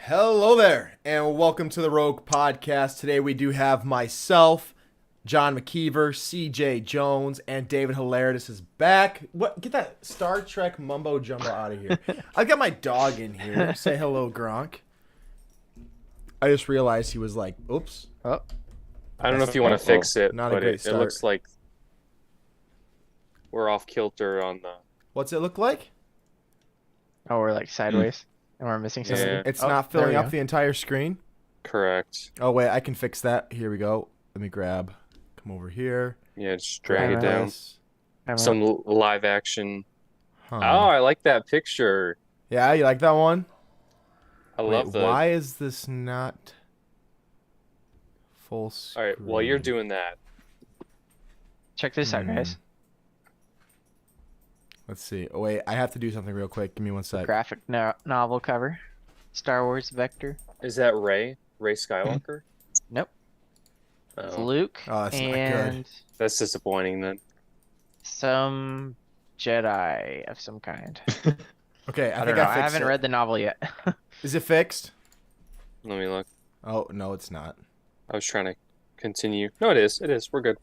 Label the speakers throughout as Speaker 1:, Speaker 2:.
Speaker 1: Hello there, and welcome to the Rogue Podcast. Today we do have myself, John McKeever, CJ Jones, and David Hilarious is back. What? Get that Star Trek mumbo jumbo out of here. I got my dog in here. Say hello, Gronk. I just realized he was like, oops.
Speaker 2: Oh. I don't know if you want to fix it,
Speaker 1: Not
Speaker 2: but
Speaker 1: a great
Speaker 2: it
Speaker 1: start.
Speaker 2: looks like we're off kilter on the...
Speaker 1: What's it look like?
Speaker 3: Oh, we're like sideways, and we're missing something.
Speaker 2: Yeah.
Speaker 1: It's
Speaker 3: Oh,
Speaker 1: not
Speaker 3: there
Speaker 1: filling
Speaker 3: we
Speaker 1: up
Speaker 3: go.
Speaker 1: the entire screen.
Speaker 2: Correct.
Speaker 1: Oh, wait, I can fix that. Here we go. Let me come over here.
Speaker 2: Yeah, just drag it
Speaker 3: Alright.
Speaker 2: down.
Speaker 1: Nice.
Speaker 2: Some live action.
Speaker 1: Huh.
Speaker 2: Oh, I like that picture.
Speaker 1: Yeah, you like that one?
Speaker 2: I
Speaker 1: Wait,
Speaker 2: love the...
Speaker 1: why is this not full
Speaker 2: All
Speaker 1: screen?
Speaker 2: right, while you're doing that,
Speaker 3: Check this out, guys.
Speaker 1: Let's see. Oh, wait, I have to do something real quick. Give me one sec.
Speaker 3: Graphic novel cover. Star Wars Vector.
Speaker 2: is that Rey? Rey Skywalker?
Speaker 3: Nope. It's
Speaker 2: Oh,
Speaker 3: Luke
Speaker 1: Oh, that's not good.
Speaker 3: and
Speaker 2: that's disappointing then.
Speaker 3: some Jedi of some kind.
Speaker 1: Okay,
Speaker 3: I
Speaker 1: I
Speaker 3: don't
Speaker 1: think
Speaker 3: know.
Speaker 1: I
Speaker 3: I
Speaker 1: fixed
Speaker 3: haven't
Speaker 1: it.
Speaker 3: read the novel yet.
Speaker 1: Is it fixed?
Speaker 2: Let me look.
Speaker 1: Oh, no, it's not.
Speaker 2: I was trying to continue. No, it is. It is. We're good.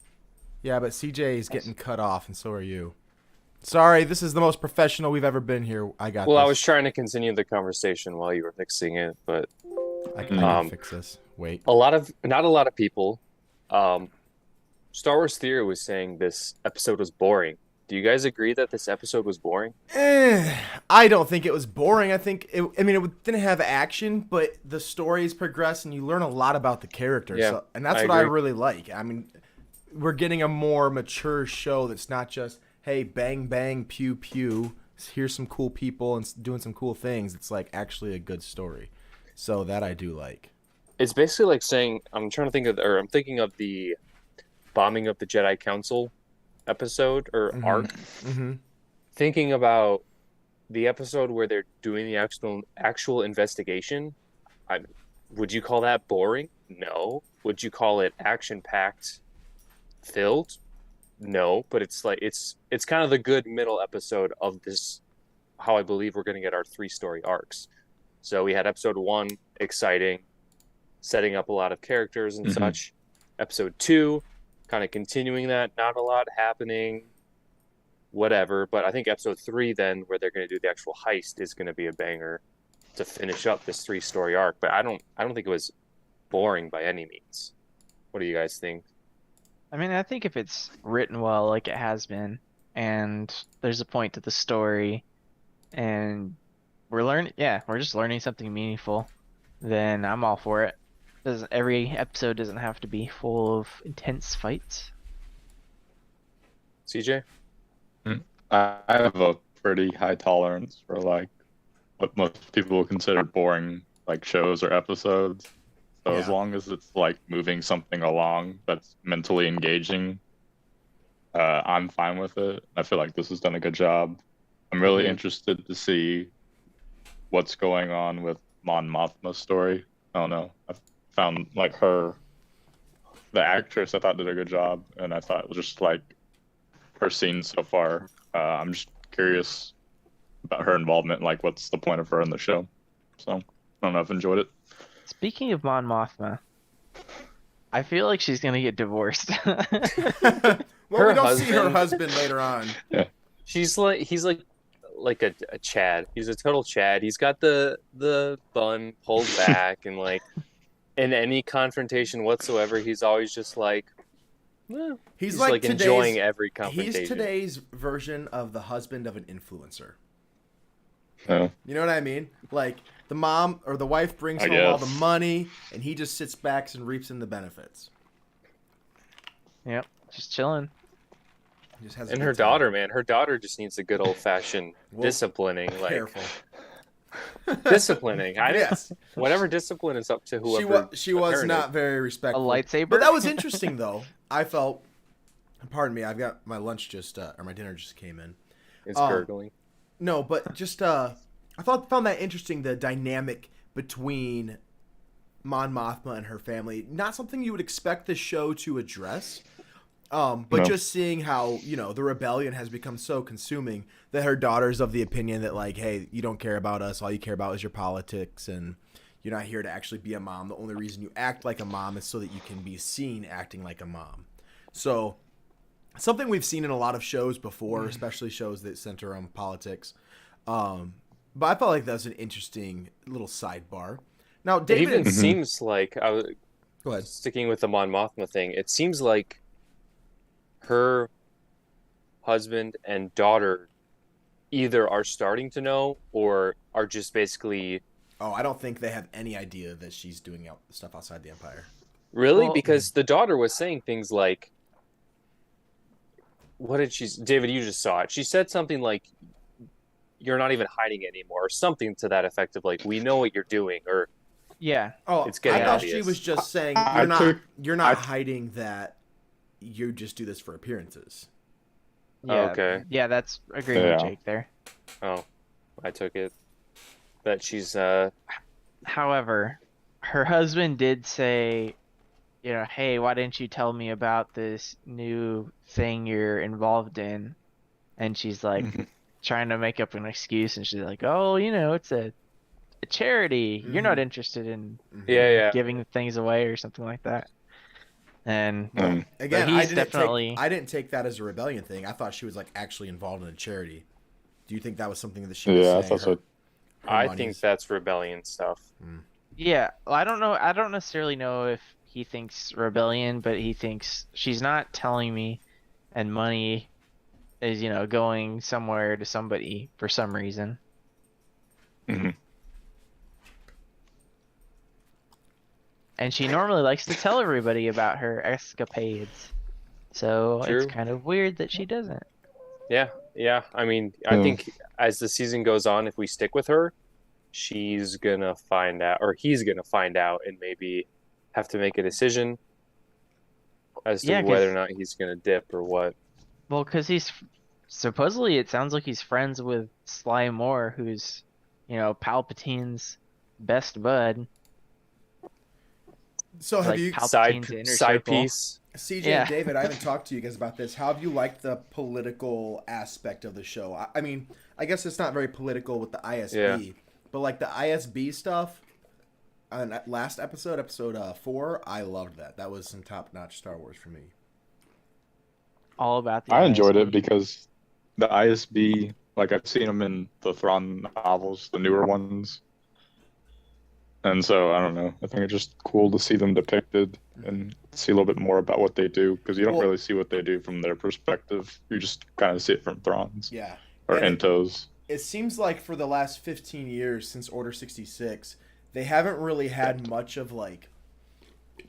Speaker 1: Yeah, but CJ is getting cut off, and so are you. Sorry, this is the most professional we've ever been here. I got
Speaker 2: Well,
Speaker 1: this.
Speaker 2: I was trying to continue the conversation while you were fixing it, but
Speaker 1: I can fix this. Wait.
Speaker 2: not a lot of people. Star Wars Theory was saying this episode was boring. Do you guys agree that this episode was boring?
Speaker 1: I don't think it was boring. I think it didn't have action, but the stories progress and you learn a lot about the characters.
Speaker 2: Yeah,
Speaker 1: And that's
Speaker 2: I
Speaker 1: what I
Speaker 2: agree.
Speaker 1: really like. I mean, we're getting a more mature show that's not just, hey, bang, bang, pew, pew. Here's some cool people and doing some cool things. It's like actually a good story. So that I do like.
Speaker 2: It's basically like saying I'm thinking of the bombing of the Jedi Council episode or arc.
Speaker 1: Mm-hmm.
Speaker 2: Thinking about the episode where they're doing the actual investigation. Would you call that boring? No. Would you call it action-packed, filled? No. But it's like it's kind of the good middle episode of this. How I believe we're going to get our 3-story arcs. So we had episode 1, exciting, setting up a lot of characters and such. Episode 2, kind of continuing that, not a lot happening, whatever. But I think episode 3 then, where they're going to do the actual heist, is going to be a banger to finish up this 3-story arc. But I don't think it was boring by any means. What do you guys think?
Speaker 3: I mean, I think if it's written well, like it has been, and there's a point to the story, and we're just learning something meaningful, then I'm all for it. Every episode doesn't have to be full of intense fights.
Speaker 2: CJ?
Speaker 4: I have a pretty high tolerance for like what most people will consider boring like shows or episodes. So as
Speaker 1: Yeah.
Speaker 4: long as it's like moving something along that's mentally engaging, I'm fine with it. I feel like this has done a good job. I'm really interested to see what's going on with Mon Mothma's story. I don't know. I found like the actress I thought did a good job, and I thought it was just like her scenes so far. I'm just curious about her involvement. Like, what's the point of her in the show? So I don't know. I've enjoyed it.
Speaker 3: Speaking of Mon Mothma, I feel like she's gonna get divorced.
Speaker 1: Well,
Speaker 2: Her
Speaker 1: we don't see her
Speaker 2: husband-
Speaker 1: husband later on.
Speaker 2: He's like a Chad. He's a total Chad. He's got the bun pulled back, and like in any confrontation whatsoever, he's always just like, well,
Speaker 1: He's like today's,
Speaker 2: enjoying every confrontation.
Speaker 1: He's today's version of the husband of an influencer.
Speaker 4: Yeah.
Speaker 1: You know what I mean? Like the mom or the wife brings
Speaker 4: I
Speaker 1: home all the
Speaker 4: guess.
Speaker 1: money, and he just sits back and reaps in the benefits.
Speaker 3: Yep, just chilling.
Speaker 1: He just has a
Speaker 2: And
Speaker 1: good
Speaker 2: her
Speaker 1: time.
Speaker 2: daughter, man, her daughter just needs a good old fashioned
Speaker 1: Whoa.
Speaker 2: disciplining, like
Speaker 1: Careful.
Speaker 2: disciplining.
Speaker 1: Yes.
Speaker 2: Whatever discipline is up to
Speaker 1: She
Speaker 2: whoever.
Speaker 1: was
Speaker 2: parent
Speaker 1: not
Speaker 2: is.
Speaker 1: very
Speaker 3: A
Speaker 1: respectful.
Speaker 3: lightsaber.
Speaker 1: But that was interesting though. I felt. Pardon me. I've got my lunch or my dinner just came in.
Speaker 2: It's gurgling.
Speaker 1: No, but just I found that interesting, the dynamic between Mon Mothma and her family. Not something you would expect the show to address. But
Speaker 4: No.
Speaker 1: just seeing how, the rebellion has become so consuming that her daughter's of the opinion that, like, hey, you don't care about us. All you care about is your politics. And, You're not here to actually be a mom. The only reason you act like a mom is so that you can be seen acting like a mom. So something we've seen in a lot of shows before, especially shows that center on politics. But I felt like that's an interesting little sidebar. Now,
Speaker 2: It
Speaker 1: David,
Speaker 2: even seems like
Speaker 1: go ahead.
Speaker 2: sticking with the Mon Mothma thing. It seems like her husband and daughter either are starting to know or are just basically
Speaker 1: Oh, I don't think they have any idea that she's doing stuff outside the Empire.
Speaker 2: really,
Speaker 3: Well-
Speaker 2: because the daughter was saying things like, what did she? David, you just saw it. She said something like, "You're not even hiding it anymore," or something to that effect of like, "We know what you're doing," or
Speaker 3: Yeah.
Speaker 1: Oh,
Speaker 2: It's getting
Speaker 1: I thought
Speaker 2: obvious.
Speaker 1: she was just saying
Speaker 4: I
Speaker 1: you're not
Speaker 4: took-
Speaker 1: hiding that you just do this for appearances.
Speaker 3: Yeah.
Speaker 2: okay.
Speaker 3: Yeah, that's agreeing with
Speaker 4: Yeah.
Speaker 3: Jake there.
Speaker 2: Oh, I took it that she's
Speaker 3: However, her husband did say, hey, why didn't you tell me about this new thing you're involved in? And she's like trying to make up an excuse, and she's like, oh, it's a charity. You're not interested in
Speaker 2: yeah.
Speaker 3: giving things away or something like that. And
Speaker 1: Again,
Speaker 3: he's
Speaker 1: I didn't take that as a rebellion thing. I thought she was like actually involved in a charity. Do you think that was something that she was
Speaker 4: Yeah,
Speaker 1: saying?
Speaker 4: I thought so.
Speaker 1: her
Speaker 2: I
Speaker 1: money's-
Speaker 2: think that's rebellion stuff.
Speaker 3: yeah, well, I don't know. I don't necessarily know if he thinks rebellion, but he thinks she's not telling me, and money is, going somewhere to somebody for some reason.
Speaker 4: Mhm.
Speaker 3: And she normally likes to tell everybody about her escapades. So
Speaker 2: True.
Speaker 3: it's kind of weird that she doesn't.
Speaker 2: Yeah. I mean, I
Speaker 4: Hmm.
Speaker 2: think as the season goes on, if we stick with her, she's gonna find out, or he's gonna find out, and maybe have to make a decision as to
Speaker 3: Yeah, 'cause-
Speaker 2: whether or not he's gonna dip or what.
Speaker 3: Well, because supposedly it sounds like he's friends with Sly Moore, who's, Palpatine's best bud.
Speaker 1: So have
Speaker 3: Like
Speaker 1: you,
Speaker 3: Palpatine's inner
Speaker 2: Side
Speaker 3: circle.
Speaker 2: piece.
Speaker 1: CJ
Speaker 3: Yeah.
Speaker 1: and David? I haven't talked to you guys about this. How have you liked the political aspect of the show? I mean, I guess it's not very political with the ISB,
Speaker 2: Yeah.
Speaker 1: but like the ISB stuff. On that last episode 4, I loved that. That was some top-notch Star Wars for me.
Speaker 3: All about the
Speaker 4: I enjoyed it
Speaker 3: ISB.
Speaker 4: because the ISB, like I've seen them in the Thrawn novels, the newer ones. And so, I don't know. I think it's just cool to see them depicted and see a little bit more about what they do, because you don't
Speaker 1: Well-
Speaker 4: really see what they do from their perspective. You just kind of see it from Thrawn's
Speaker 1: Yeah.
Speaker 4: or
Speaker 1: And
Speaker 4: Ento's.
Speaker 1: it seems like for the last 15 years since Order 66, they haven't really had much of like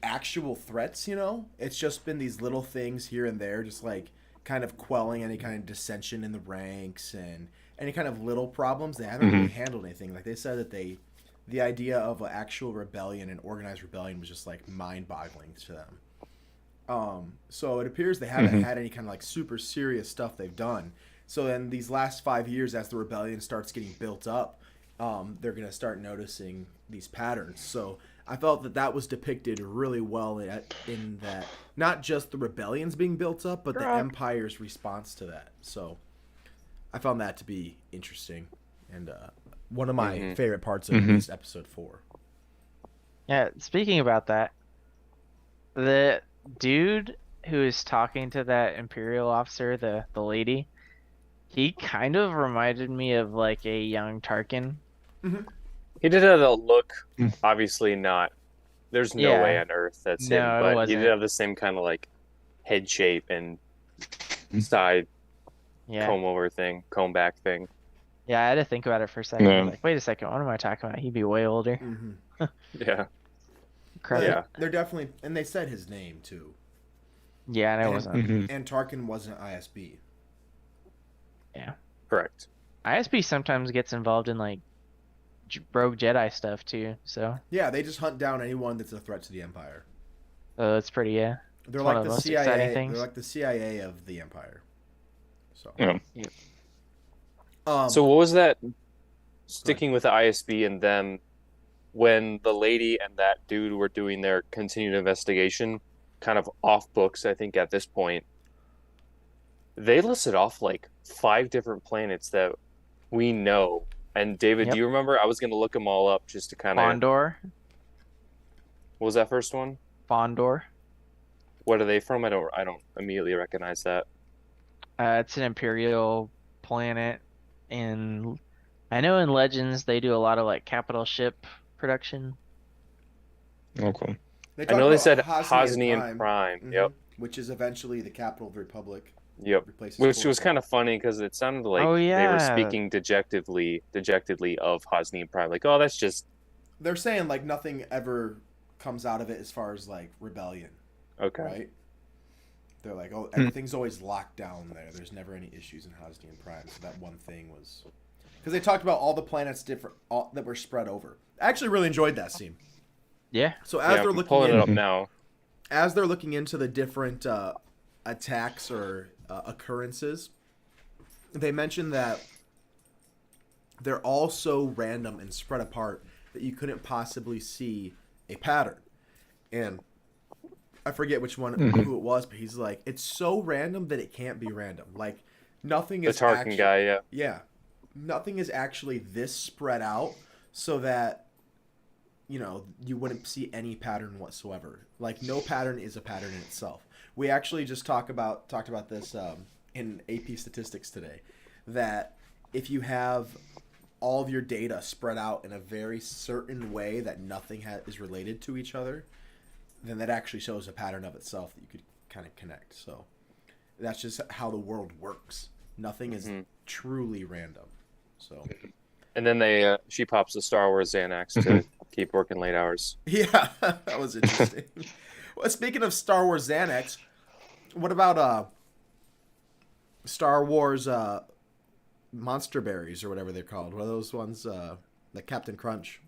Speaker 1: actual threats, It's just been these little things here and there, just like kind of quelling any kind of dissension in the ranks and any kind of little problems. They haven't really handled anything. Like they said that the idea of an actual rebellion and organized rebellion was just like mind-boggling to them. So it appears they haven't had any kind of like super serious stuff they've done. So then these last 5 years, as the rebellion starts getting built up, they're going to start noticing these patterns. So I felt that was depicted really well in that, not just the rebellions being built up, but the Empire's response to that. So I found that to be interesting and one of my favorite parts of this episode 4.
Speaker 3: Yeah, speaking about that, the dude who is talking to that Imperial officer, the lady, he kind of reminded me of like a young Tarkin.
Speaker 2: He did have a look,
Speaker 4: Hmm.
Speaker 2: obviously not. There's no
Speaker 3: Yeah.
Speaker 2: way on earth that's
Speaker 3: No,
Speaker 2: him,
Speaker 3: it
Speaker 2: but he
Speaker 3: wasn't.
Speaker 2: did have the same kind of like head shape and side
Speaker 3: Yeah.
Speaker 2: comb back thing.
Speaker 3: Yeah, I had to think about it for a second. I was
Speaker 4: Yeah.
Speaker 3: like, wait a second, what am I talking about? He'd be way older.
Speaker 2: Yeah.
Speaker 3: Crap.
Speaker 2: Yeah.
Speaker 1: They're definitely, and they said his name too.
Speaker 3: Yeah, and it
Speaker 1: And-
Speaker 3: wasn't.
Speaker 4: Mhm.
Speaker 1: And Tarkin wasn't ISB.
Speaker 2: Correct.
Speaker 3: ISB sometimes gets involved in like rogue Jedi stuff too, so
Speaker 1: Yeah, they just hunt down anyone that's a threat to the Empire.
Speaker 3: it's pretty
Speaker 1: They're
Speaker 3: It's one
Speaker 1: like
Speaker 3: of
Speaker 1: the
Speaker 3: the most
Speaker 1: CIA.
Speaker 3: exciting things.
Speaker 1: They're like the CIA of the Empire. So,
Speaker 4: Yeah.
Speaker 2: So what was that? Sticking with the ISB and them, when the lady and that dude were doing their continued investigation, kind of off books, I think at this point, they listed off like 5 different planets that we know And David,
Speaker 3: Yep.
Speaker 2: do you remember? I was gonna look them all up just to kind of.
Speaker 3: Fondor.
Speaker 2: What was that first one?
Speaker 3: Fondor.
Speaker 2: What are they from? I don't immediately recognize that.
Speaker 3: It's an imperial planet, and I know in Legends they do a lot of like capital ship production.
Speaker 4: Okay.
Speaker 2: I know they said
Speaker 1: Hosnian
Speaker 2: Hosnian Prime. Yep.
Speaker 1: which is eventually the capital of the Republic.
Speaker 2: Yep.
Speaker 1: Replaces
Speaker 2: Which was
Speaker 1: Coruscant.
Speaker 2: kind of funny because it sounded like
Speaker 3: Oh,
Speaker 2: they were
Speaker 3: yeah.
Speaker 2: speaking dejectedly of Hosnian Prime. Like, oh, that's just
Speaker 1: They're saying like nothing ever comes out of it as far as like rebellion,
Speaker 2: okay.
Speaker 1: right? They're like, oh, everything's always locked down there. There's never any issues in Hosnian Prime. So that one thing was because they talked about all the planets that were spread over. I actually really enjoyed that scene.
Speaker 3: Yeah.
Speaker 1: So as
Speaker 2: Yeah,
Speaker 1: they're
Speaker 2: I'm
Speaker 1: looking
Speaker 2: pulling
Speaker 1: in,
Speaker 2: it up now.
Speaker 1: as they're looking into the different attacks or occurrences, they mentioned that they're all so random and spread apart that you couldn't possibly see a pattern. And I forget which one who it was, but he's like, it's so random that it can't be random. Like nothing
Speaker 2: The
Speaker 1: is
Speaker 2: Tarkin
Speaker 1: actually,
Speaker 2: guy, yeah.
Speaker 1: yeah, nothing is actually this spread out so that you wouldn't see any pattern whatsoever. Like no pattern is a pattern in itself. We actually just talked about this in AP statistics today, that if you have all of your data spread out in a very certain way that nothing is related to each other, then that actually shows a pattern of itself that you could kind of connect. So that's just how the world works. Nothing is truly random. So.
Speaker 2: And then she pops the Star Wars Xanax to keep working late hours.
Speaker 1: Yeah, that was interesting. Well, speaking of Star Wars Xanax, what about Star Wars Monster Berries or whatever they're called? What are those ones? Like Captain Crunch.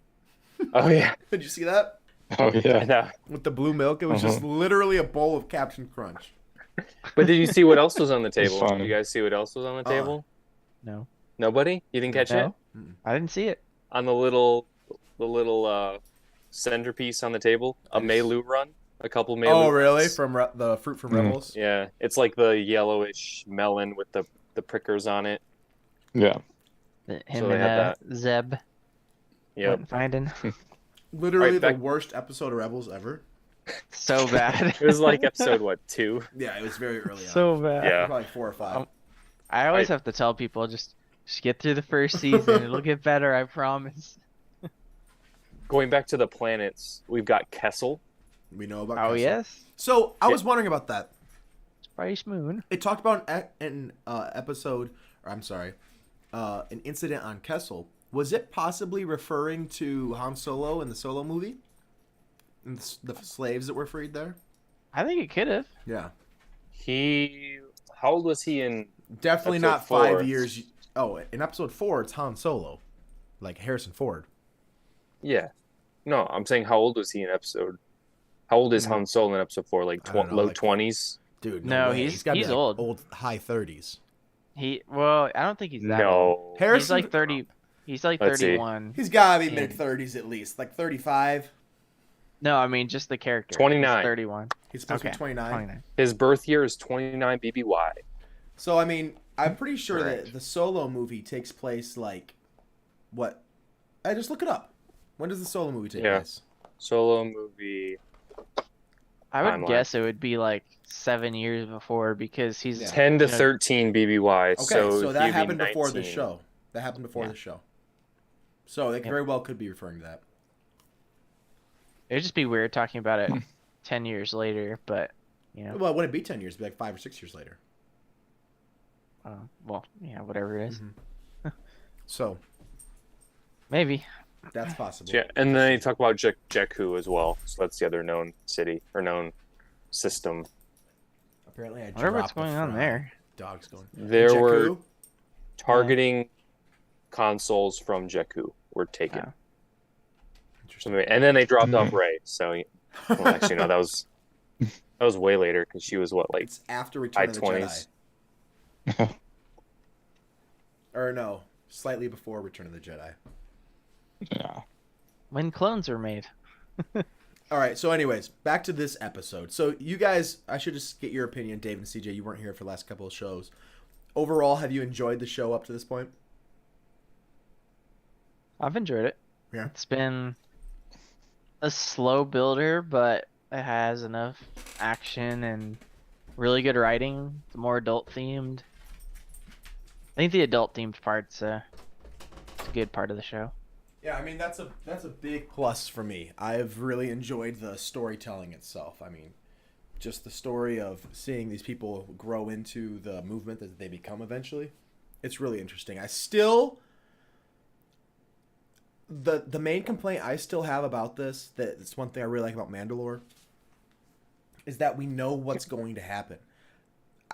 Speaker 2: Oh yeah.
Speaker 1: Did you see that?
Speaker 4: Oh yeah.
Speaker 2: No.
Speaker 1: With the blue milk, it was just literally a bowl of Captain Crunch.
Speaker 2: But did you see what else was on the
Speaker 4: It's
Speaker 2: table?
Speaker 4: funny.
Speaker 2: Did you guys see what else was on the table?
Speaker 3: No.
Speaker 2: Nobody? You didn't catch
Speaker 3: No.
Speaker 2: it?
Speaker 3: I didn't see it.
Speaker 2: On the little centerpiece on the table, a Melu run, a couple Melu.
Speaker 1: Oh, really?
Speaker 2: runs.
Speaker 1: From the fruit from Rebels?
Speaker 2: Yeah, it's like the yellowish melon with the prickers on it.
Speaker 4: Yeah.
Speaker 3: Him
Speaker 2: So they had
Speaker 3: and Zeb
Speaker 2: Yep.
Speaker 3: went finding.
Speaker 1: Literally
Speaker 2: Right,
Speaker 1: the
Speaker 2: back-
Speaker 1: worst episode of Rebels ever.
Speaker 3: So bad.
Speaker 2: It was like episode what, 2?
Speaker 1: Yeah, it was very early on.
Speaker 3: So bad.
Speaker 2: Yeah.
Speaker 1: Probably 4 or 5.
Speaker 3: I always have to tell people just get through the first season. It'll get better, I promise.
Speaker 2: Going back to the planets, we've got Kessel.
Speaker 1: We know about
Speaker 3: Oh
Speaker 1: Kessel.
Speaker 3: yes,
Speaker 1: So I was wondering about that.
Speaker 3: Spice Moon.
Speaker 1: It talked about an episode, or I'm sorry, an incident on Kessel. Was it possibly referring to Han Solo in the Solo movie? And the slaves that were freed there?
Speaker 3: I think it could have.
Speaker 1: Yeah.
Speaker 2: How old was he in?
Speaker 1: Definitely
Speaker 2: Episode
Speaker 1: not 5
Speaker 2: 4.
Speaker 1: years. Oh, in episode 4, it's Han Solo. Like Harrison Ford.
Speaker 2: Yeah. No, I'm saying how old was he in episode? How old is Han Solo in episode 4? Like
Speaker 1: I don't know,
Speaker 2: low
Speaker 1: like-
Speaker 2: 20s?
Speaker 1: Dude,
Speaker 3: No,
Speaker 1: way.
Speaker 3: he's-
Speaker 1: gotta be
Speaker 3: he's
Speaker 1: like
Speaker 3: old.
Speaker 1: high 30s.
Speaker 3: Well, I don't think he's that old.
Speaker 2: No.
Speaker 1: Harrison,
Speaker 3: He's like 30. He's like
Speaker 2: Let's see.
Speaker 3: 31.
Speaker 1: He's gotta be
Speaker 3: Yeah.
Speaker 1: mid-30s at least. Like 35.
Speaker 3: No, I mean just the character.
Speaker 2: 29.
Speaker 3: He's 31.
Speaker 1: He's supposed to
Speaker 3: Okay.
Speaker 1: be 29.
Speaker 3: 29.
Speaker 2: His birth year is 29 BBY.
Speaker 1: So, I mean, I'm pretty sure
Speaker 2: Correct.
Speaker 1: that the Solo movie takes place like, what? I just look it up. When does the Solo movie take
Speaker 2: Yeah.
Speaker 1: place?
Speaker 2: Solo movie.
Speaker 3: I would
Speaker 2: Timeline.
Speaker 3: guess it would be like 7 years before because he's
Speaker 1: Yeah.
Speaker 2: 10 to
Speaker 3: you know,
Speaker 2: 13 BBY.
Speaker 1: Okay,
Speaker 2: so
Speaker 1: so that
Speaker 2: he'd be
Speaker 1: happened before the
Speaker 2: 19.
Speaker 1: show. That happened before
Speaker 3: Yeah.
Speaker 1: the show. So they
Speaker 3: Yep.
Speaker 1: very well could be referring to that.
Speaker 3: It'd just be weird talking about it 10 years later, but you know,
Speaker 1: Well, it wouldn't be 10 years. It'd be like 5 or 6 years later.
Speaker 3: well, yeah, whatever it is.
Speaker 1: So
Speaker 3: Maybe.
Speaker 1: that's possible.
Speaker 2: Yeah, and then you talk about Jakku as well. So that's the other known city or known system.
Speaker 1: Apparently, I
Speaker 3: Whatever what's
Speaker 1: dropped a
Speaker 3: going on
Speaker 1: fry.
Speaker 3: there.
Speaker 1: Dog's going.
Speaker 2: There
Speaker 1: Jakku?
Speaker 2: were targeting consoles from Jakku were taken.
Speaker 3: Oh.
Speaker 1: Interesting.
Speaker 2: And then they dropped off Ray. So, well, actually, no, that was way later because she was what, like
Speaker 1: It's after
Speaker 2: high
Speaker 1: Return of the
Speaker 2: 20s.
Speaker 1: Jedi. Or no, slightly before Return of the Jedi.
Speaker 4: Yeah.
Speaker 3: When clones were made.
Speaker 1: All right. So, anyways, back to this episode. So, you guys, I should just get your opinion, Dave and CJ. You weren't here for the last couple of shows. Overall, have you enjoyed the show up to this point?
Speaker 3: I've enjoyed it.
Speaker 1: Yeah.
Speaker 3: It's been a slow builder, but it has enough action and really good writing. It's more adult themed. I think the adult themed part's it's a good part of the show.
Speaker 1: Yeah, I mean that's a big plus for me. I've really enjoyed the storytelling itself. I mean, just the story of seeing these people grow into the movement that they become eventually. It's really interesting. I still the main complaint I still have about this, that it's one thing I really like about Mandalore, is that we know what's going to happen.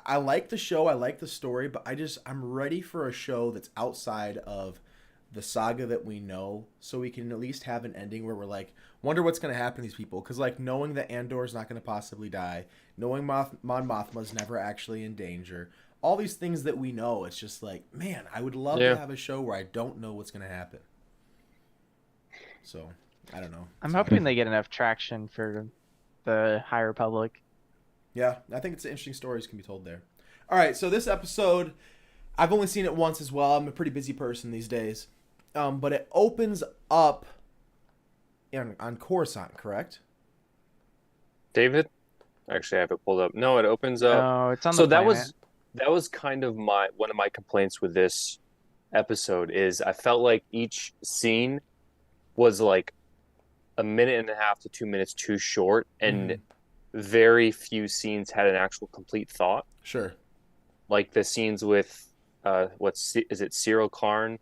Speaker 1: I like the show, I like the story, but I'm ready for a show that's outside of the saga that we know, so we can at least have an ending where we're like, wonder what's going to happen to these people. Because like knowing that Andor's not going to possibly die, knowing Mon Mothma's never actually in danger, all these things that we know, it's just like, man, I would love to have a show where I don't know what's going to happen. So I don't know.
Speaker 3: I'm hoping they get enough traction for the High Republic.
Speaker 1: Yeah, I think it's interesting stories can be told there. All right, so this episode, I've only seen it once as well. I'm a pretty busy person these days. But it opens up on Coruscant, correct?
Speaker 2: David? Actually, I have it pulled up. No, it opens up.
Speaker 3: No, it's on
Speaker 2: So
Speaker 3: the
Speaker 2: that
Speaker 3: planet.
Speaker 2: was kind of one of my complaints with this episode is I felt like each scene was like a minute and a half to 2 minutes too short, and very few scenes had an actual complete thought.
Speaker 1: Sure.
Speaker 2: Like the scenes with is it Cyril Karn?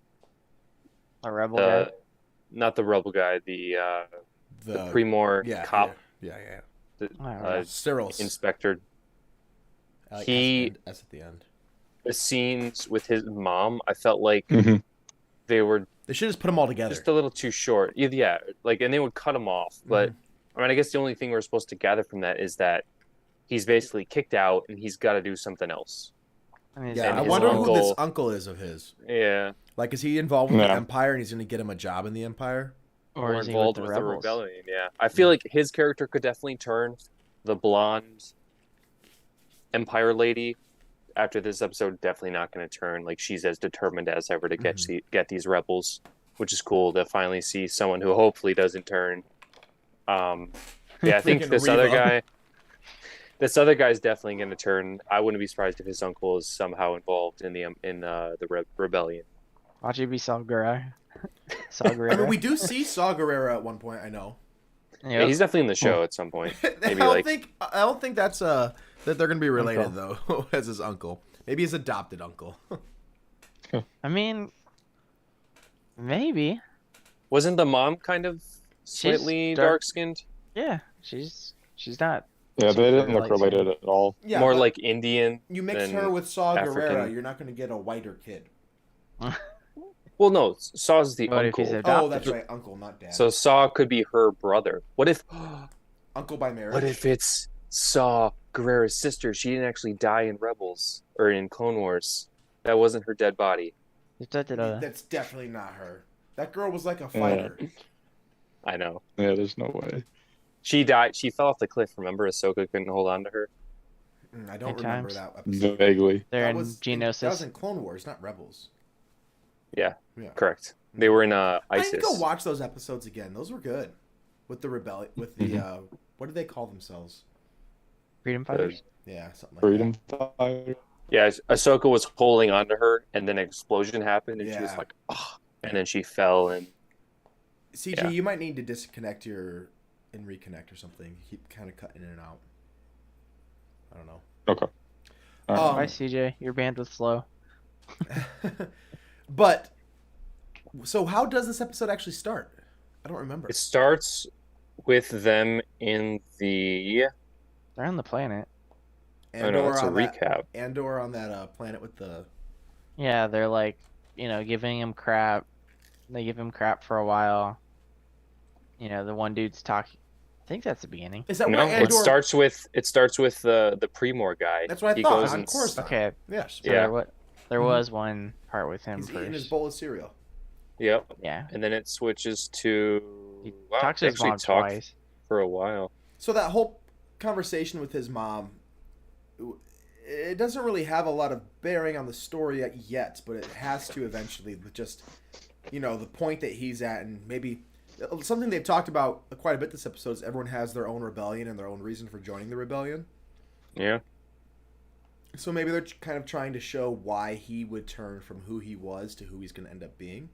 Speaker 3: A rebel guy.
Speaker 2: Not the rebel guy, the Primor cop.
Speaker 1: Yeah.
Speaker 2: Cyril's inspector.
Speaker 1: Like
Speaker 2: he
Speaker 1: S at the end.
Speaker 2: The scenes with his mom, I felt like they
Speaker 1: should just put them all together.
Speaker 2: Just a little too short. Yeah, like, and they would cut him off. But I mean, I guess the only thing we're supposed to gather from that is that he's basically kicked out and he's got to do something else.
Speaker 1: Yeah, I wonder who this uncle is of his.
Speaker 2: Yeah.
Speaker 1: Like, is he involved with the Empire and he's going to get him a job in the Empire?
Speaker 2: Or involved with the rebellion, yeah. I feel like his character could definitely turn. The blonde Empire lady, after this episode, definitely not going to turn. Like, she's as determined as ever to get these rebels, which is cool to finally see someone who hopefully doesn't turn. Yeah, I think this other guy's definitely going to turn. I wouldn't be surprised if his uncle is somehow involved in the rebellion.
Speaker 3: Watch it be Saw Gerrera.
Speaker 1: I mean, we do see Saw Gerrera at one point. I know.
Speaker 2: Yep. Yeah, he's definitely in the show at some point. Maybe
Speaker 1: I don't think that's that they're going to be related though as his uncle. Maybe his adopted uncle.
Speaker 3: I mean, maybe.
Speaker 2: Wasn't the mom kind of slightly dark-skinned?
Speaker 3: Yeah, she's not.
Speaker 4: Yeah, they didn't look related at all.
Speaker 1: Yeah,
Speaker 2: more like Indian.
Speaker 1: You mix her with Saw Gerrera, you're not going to get a whiter kid.
Speaker 2: Well, no, Saw's the uncle.
Speaker 1: Oh, that's right, uncle, not dad.
Speaker 2: So Saw could be her brother. What if
Speaker 1: uncle by marriage?
Speaker 2: What if it's Saw Gerrera's sister? She didn't actually die in Rebels or in Clone Wars. That wasn't her dead body.
Speaker 1: That's definitely not her. That girl was like a fighter.
Speaker 2: I know.
Speaker 4: Yeah, there's no way.
Speaker 2: She died. She fell off the cliff. Remember, Ahsoka couldn't hold on to her.
Speaker 1: I don't remember that episode.
Speaker 4: Vaguely.
Speaker 3: They're in Geonosis.
Speaker 1: That was in Clone Wars, not Rebels.
Speaker 2: Yeah, correct. They were in ISIS.
Speaker 1: I need to go watch those episodes again. Those were good. With the rebellion, with the what did they call themselves?
Speaker 3: Freedom Fighters.
Speaker 1: Yeah, something like
Speaker 4: Freedom Fighters.
Speaker 2: Yeah, Ahsoka was holding onto her, and then an explosion happened, and she was like, "Oh!" And then she fell. And
Speaker 1: CJ, you might need to disconnect and reconnect or something. You keep kind of cutting in and out. I don't know.
Speaker 4: Okay.
Speaker 3: Bye, CJ. Your bandwidth's slow.
Speaker 1: But so how does this episode actually start? I don't remember.
Speaker 2: It starts with them in the.
Speaker 3: They're on the planet.
Speaker 1: Andor
Speaker 2: it's a recap.
Speaker 1: Andor on that planet with the.
Speaker 3: Yeah, they're like, giving him crap. They give him crap for a while. The one dude's talking. I think that's the beginning.
Speaker 1: Is that
Speaker 2: no?
Speaker 1: Andor...
Speaker 2: It starts with the Primor guy.
Speaker 1: That's what I thought. Of course.
Speaker 3: Okay.
Speaker 1: Yes.
Speaker 3: So there was one part with him
Speaker 1: He's
Speaker 3: first.
Speaker 1: eating his bowl of cereal.
Speaker 2: Yep.
Speaker 3: Yeah.
Speaker 2: And then it switches to.
Speaker 3: He talks to his mom twice.
Speaker 2: For a while.
Speaker 1: So that whole conversation with his mom, it doesn't really have a lot of bearing on the story yet, but it has to eventually. Just the point that he's at, and maybe something they've talked about quite a bit this episode is everyone has their own rebellion and their own reason for joining the rebellion.
Speaker 2: Yeah.
Speaker 1: So maybe they're kind of trying to show why he would turn from who he was to who he's going to end up being.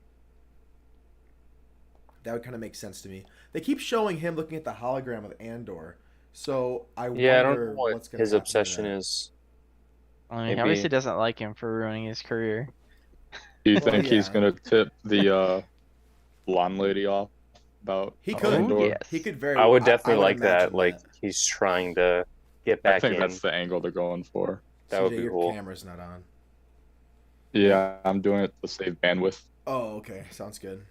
Speaker 1: That would kind of make sense to me. They keep showing him looking at the hologram of Andor. So I
Speaker 2: Yeah, I don't
Speaker 1: wonder
Speaker 2: know what
Speaker 1: what's going to
Speaker 2: his
Speaker 1: happen
Speaker 2: obsession
Speaker 1: to that.
Speaker 2: is.
Speaker 3: I mean,
Speaker 2: Maybe-
Speaker 3: he obviously doesn't like him for ruining his career.
Speaker 4: Do you
Speaker 1: Well,
Speaker 4: think he's
Speaker 1: yeah.
Speaker 4: gonna tip the blonde lady off about
Speaker 1: He could.
Speaker 4: Andor?
Speaker 3: yes.
Speaker 1: He could very
Speaker 2: I would
Speaker 1: I
Speaker 2: definitely
Speaker 1: would
Speaker 2: like that.
Speaker 1: imagine
Speaker 2: Like he's trying to get back
Speaker 4: I think
Speaker 2: in.
Speaker 4: that's the angle they're going for.
Speaker 2: That would
Speaker 1: CJ,
Speaker 2: be
Speaker 1: your
Speaker 2: cool.
Speaker 1: camera's not on.
Speaker 4: Yeah, I'm doing it to save bandwidth.
Speaker 1: Oh, okay. Sounds good.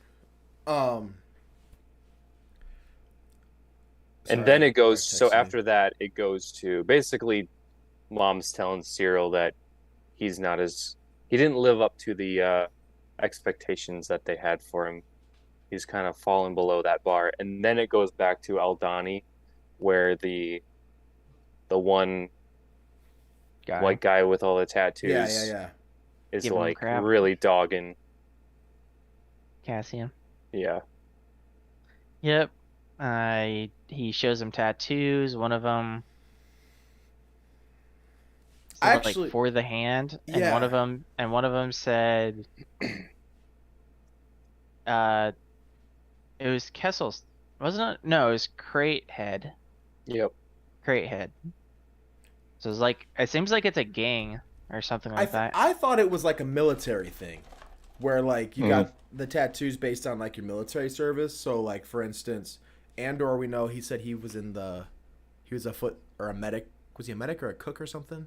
Speaker 2: And
Speaker 1: sorry,
Speaker 2: then it goes.
Speaker 1: Mark
Speaker 2: So
Speaker 1: texted me.
Speaker 2: after that, it goes to basically, Mom's telling Cyril that he's not as he didn't live up to the expectations that they had for him. He's kind of fallen below that bar, and then it goes back to Aldani, where the one
Speaker 3: Guy.
Speaker 2: white guy with all the tattoos
Speaker 1: Yeah.
Speaker 2: is
Speaker 3: Giving him
Speaker 2: like
Speaker 3: crap.
Speaker 2: really dogging.
Speaker 3: Cassian.
Speaker 2: Yeah,
Speaker 3: Yep. He shows him tattoos. One of them.
Speaker 1: Actually-
Speaker 3: like for the hand, and
Speaker 1: Yeah.
Speaker 3: one of them said, it was Kessel's, wasn't it? No, it was Crate Head.
Speaker 2: yep.
Speaker 3: Crate Head. So it's like it seems like it's a gang or something like that.
Speaker 1: I thought it was like a military thing, where like you got the tattoos based on like your military service. So like for instance, Andor, we know he said he was a foot or a medic. Was he a medic or a cook or something?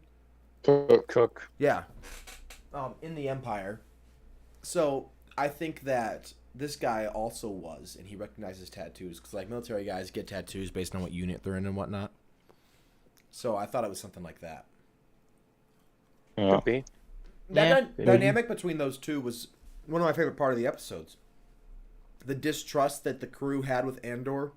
Speaker 2: Cook.
Speaker 1: Yeah. In the Empire. So I think that this guy also was, and he recognizes tattoos because like military guys get tattoos based on what unit they're in and whatnot. So I thought it was something like that.
Speaker 4: Yeah.
Speaker 2: Could be.
Speaker 1: That
Speaker 3: Yeah.
Speaker 1: dynamic between those two was one of my favorite part of the episodes. The distrust that the crew had with Andor,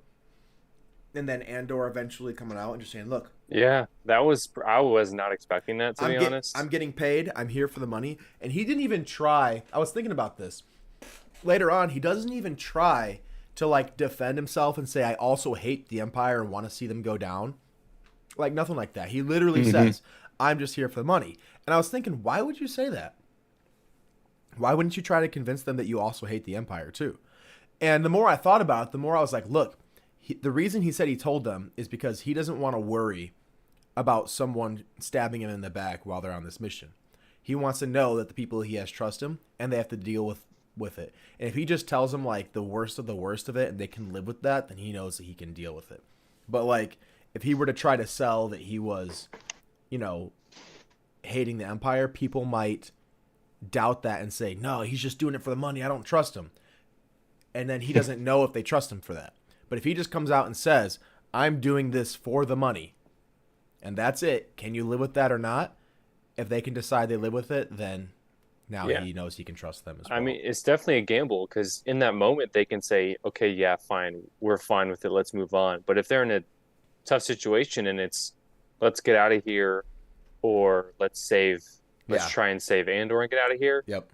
Speaker 1: and then Andor eventually coming out and just saying, "Look,
Speaker 2: Yeah, I was not expecting that, to be honest.
Speaker 1: I'm getting paid. I'm here for the money." And he didn't even try. I was thinking about this later on. He doesn't even try to like defend himself and say, "I also hate the Empire and want to see them go down." Like nothing like that. He literally says, "I'm just here for the money." And I was thinking, why would you say that? Why wouldn't you try to convince them that you also hate the Empire too? And the more I thought about it, the more I was like, look, the reason he said he told them is because he doesn't want to worry about someone stabbing him in the back while they're on this mission. He wants to know that the people he has trust him and they have to deal with it. And if he just tells them like the worst of it and they can live with that, then he knows that he can deal with it. But like if he were to try to sell that he was, hating the Empire, people might doubt that and say, no, he's just doing it for the money. I don't trust him. And then he doesn't know if they trust him for that. But if he just comes out and says, I'm doing this for the money, and that's it, can you live with that or not? If they can decide they live with it, then now
Speaker 2: Yeah.
Speaker 1: he knows he can trust them as well.
Speaker 2: I mean, it's definitely a gamble because in that moment they can say, okay, yeah, fine, we're fine with it, let's move on. But if they're in a tough situation and it's, let's get out of here, or let's
Speaker 1: Yeah.
Speaker 2: try and save Andor and get out of here,
Speaker 1: Yep.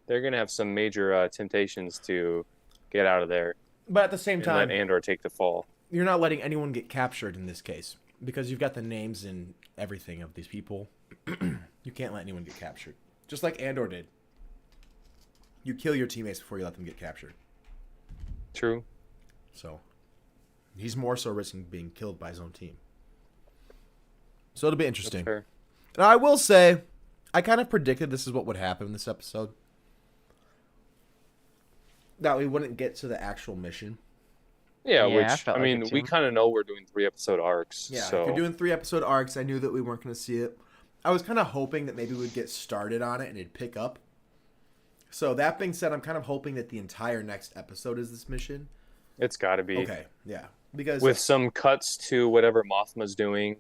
Speaker 2: they're going to have some major temptations to get out of there
Speaker 1: But at the same
Speaker 2: and
Speaker 1: time,
Speaker 2: let Andor take the fall.
Speaker 1: you're not letting anyone get captured in this case because you've got the names and everything of these people. You can't let anyone get captured. Just like Andor did. You kill your teammates before you let them get captured.
Speaker 2: True.
Speaker 1: So he's more so risking being killed by his own team. So it'll be
Speaker 2: That's
Speaker 1: interesting.
Speaker 2: fair.
Speaker 1: Now I will say, I kind of predicted this is what would happen in this episode. That we wouldn't get to the actual mission.
Speaker 2: Yeah,
Speaker 3: Yeah, I
Speaker 2: which,
Speaker 3: felt
Speaker 2: I
Speaker 3: like
Speaker 2: mean,
Speaker 3: it
Speaker 2: we
Speaker 3: too.
Speaker 2: kind of know we're doing 3-episode arcs.
Speaker 1: Yeah,
Speaker 2: so
Speaker 1: if you're doing 3-episode arcs, I knew that we weren't going to see it. I was kind of hoping that maybe we'd get started on it and it'd pick up. So that being said, I'm kind of hoping that the entire next episode is this mission.
Speaker 2: it's got to be.
Speaker 1: Okay, yeah. Because
Speaker 2: With some cuts to whatever Mothma's doing,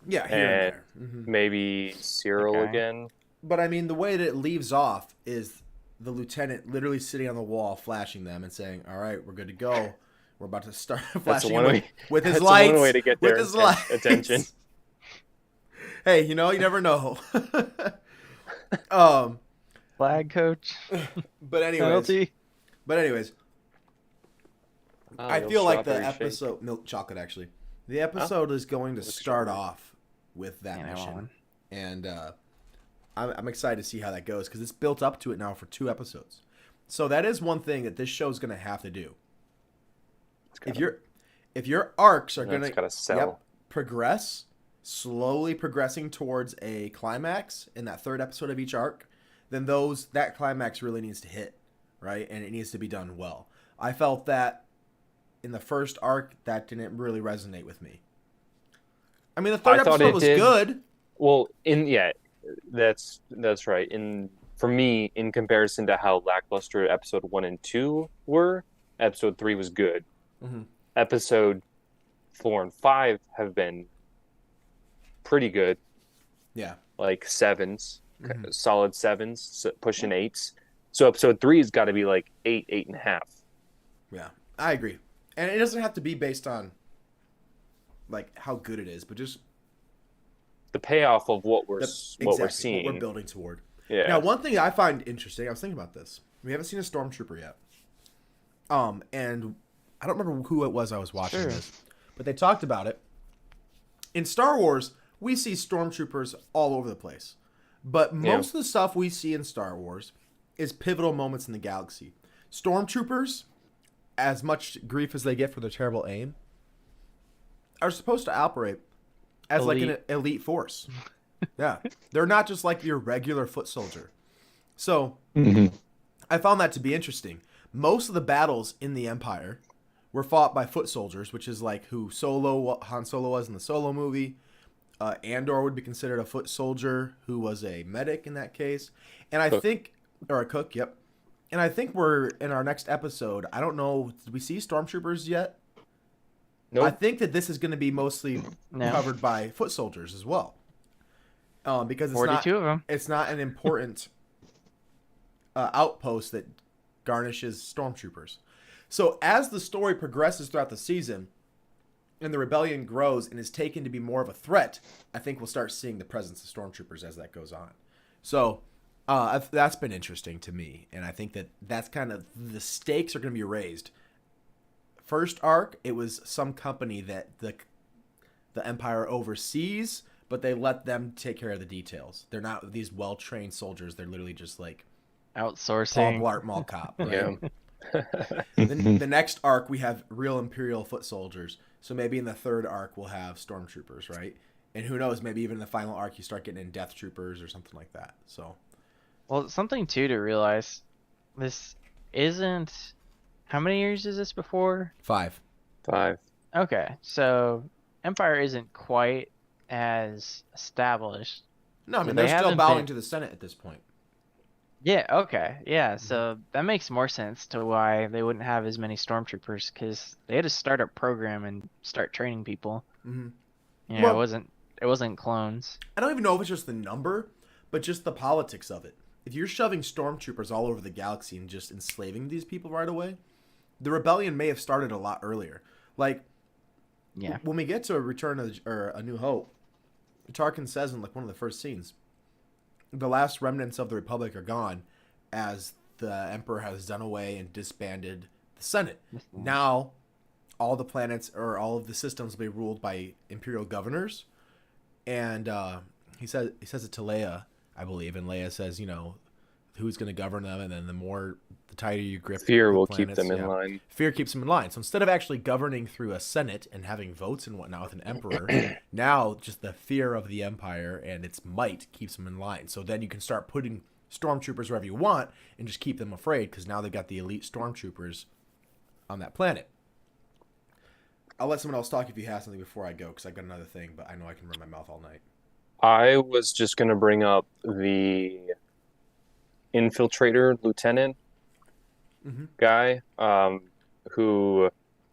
Speaker 1: yeah, here and there.
Speaker 2: maybe Cyril
Speaker 3: Okay.
Speaker 2: again.
Speaker 1: But I mean, the way that it leaves off is the lieutenant literally sitting on the wall, flashing them and saying, "All right, we're good to go. We're about to start." Flashing
Speaker 2: one
Speaker 1: them
Speaker 2: way-
Speaker 1: with his
Speaker 2: that's
Speaker 1: lights.
Speaker 2: one way to get
Speaker 1: with
Speaker 2: their
Speaker 1: his lights.
Speaker 2: attention.
Speaker 1: Hey, you never know.
Speaker 3: Flag coach.
Speaker 1: But anyways,
Speaker 3: Penalty.
Speaker 1: But anyways, I
Speaker 2: Milk
Speaker 1: feel like the
Speaker 2: strawberry shake.
Speaker 1: episode milk chocolate actually. The episode is going to
Speaker 2: Milk
Speaker 1: start
Speaker 2: strawberry.
Speaker 1: off with that
Speaker 3: You know,
Speaker 1: mission, and I'm excited to see how that goes because it's built up to it now for 2 episodes. So that is one thing that this show's going to have to do. If your arcs are going
Speaker 2: It's gotta sell.
Speaker 1: to progress, slowly progressing towards a climax in that 3rd episode of each arc, then that climax really needs to hit, right? And it needs to be done well. I felt that in the first arc, that didn't really resonate with me. I mean, the 3rd
Speaker 2: I thought
Speaker 1: episode
Speaker 2: it
Speaker 1: was
Speaker 2: did.
Speaker 1: good.
Speaker 2: Well, that's right. For me, in comparison to how lackluster episode 1 and 2 were, episode 3 was good.
Speaker 1: Mm-hmm.
Speaker 2: Episode 4 and 5 have been pretty good,
Speaker 1: Yeah.
Speaker 2: like 7s,
Speaker 1: Mhm.
Speaker 2: solid 7s, pushing 8s. So episode 3 has got to be like 8, 8.5.
Speaker 1: Yeah, I agree. And it doesn't have to be based on like how good it is, but just
Speaker 2: The payoff of what we're
Speaker 1: exactly
Speaker 2: seeing.
Speaker 1: what we're building toward.
Speaker 2: Yeah.
Speaker 1: Now, one thing I find interesting, I was thinking about this. We haven't seen a stormtrooper yet. And I don't remember who it was I was watching
Speaker 3: Sure.
Speaker 1: this, but they talked about it. In Star Wars, we see stormtroopers all over the place. But most of the stuff we see in Star Wars is pivotal moments in the galaxy. Stormtroopers, as much grief as they get for their terrible aim, are supposed to operate as like an elite force. Yeah. They're not just like your regular foot soldier. So I found that to be interesting. Most of the battles in the Empire were fought by foot soldiers, which is like who Han Solo was in the Solo movie. Andor would be considered a foot soldier who was a medic in that case. And I think, or a cook, yep. And I think we're in our next episode. I don't know, did we see stormtroopers yet?
Speaker 2: Nope.
Speaker 1: I think that this is going to be mostly
Speaker 3: No.
Speaker 1: covered by foot soldiers as well. Because it's
Speaker 3: 42 of them.
Speaker 1: it's not an important outpost that garnishes stormtroopers. So as the story progresses throughout the season and the rebellion grows and is taken to be more of a threat, I think we'll start seeing the presence of stormtroopers as that goes on. So that's been interesting to me, and I think that's kind of the stakes are going to be raised. First arc, it was some company that the Empire oversees, but they let them take care of the details. They're not these well-trained soldiers. They're literally just like Paul
Speaker 3: Outsourcing.
Speaker 1: Blart Mall Cop. Right?
Speaker 2: Yeah.
Speaker 1: The next arc, we have real Imperial foot soldiers. So maybe in the 3rd arc, we'll have stormtroopers, right? And who knows, maybe even in the final arc, you start getting in death troopers or something like that. So
Speaker 3: Well, something too to realize, this isn't. How many years is this before?
Speaker 1: 5.
Speaker 2: 5.
Speaker 3: Okay, so Empire isn't quite as established.
Speaker 1: No, I mean,
Speaker 3: they
Speaker 1: they're still
Speaker 3: haven't
Speaker 1: bowing
Speaker 3: been-
Speaker 1: to the Senate at this point.
Speaker 3: Yeah, okay, yeah, so that makes more sense to why they wouldn't have as many stormtroopers, because they had to start a program and start training people.
Speaker 1: Mm-hmm.
Speaker 3: You know,
Speaker 1: Well-
Speaker 3: it wasn't clones.
Speaker 1: I don't even know if it's just the number, but just the politics of it. If you're shoving stormtroopers all over the galaxy and just enslaving these people right away, the rebellion may have started a lot earlier. Like,
Speaker 3: Yeah.
Speaker 1: when we get to A New Hope, Tarkin says in like one of the first scenes, the last remnants of the Republic are gone as the Emperor has done away and disbanded the Senate. Now, all the planets or all of the systems will be ruled by Imperial governors. And he says it to Leia, I believe, and Leia says, who's going to govern them, and then the tighter you grip
Speaker 2: Fear
Speaker 1: the
Speaker 2: will keep
Speaker 1: planets,
Speaker 2: them in line.
Speaker 1: Fear keeps them in line. So instead of actually governing through a Senate and having votes and whatnot with an emperor, now just the fear of the Empire and its might keeps them in line. So then you can start putting stormtroopers wherever you want and just keep them afraid because now they've got the elite stormtroopers on that planet. I'll let someone else talk if you have something before I go because I've got another thing, but I know I can run my mouth all night.
Speaker 2: I was just going to bring up the infiltrator lieutenant guy, who,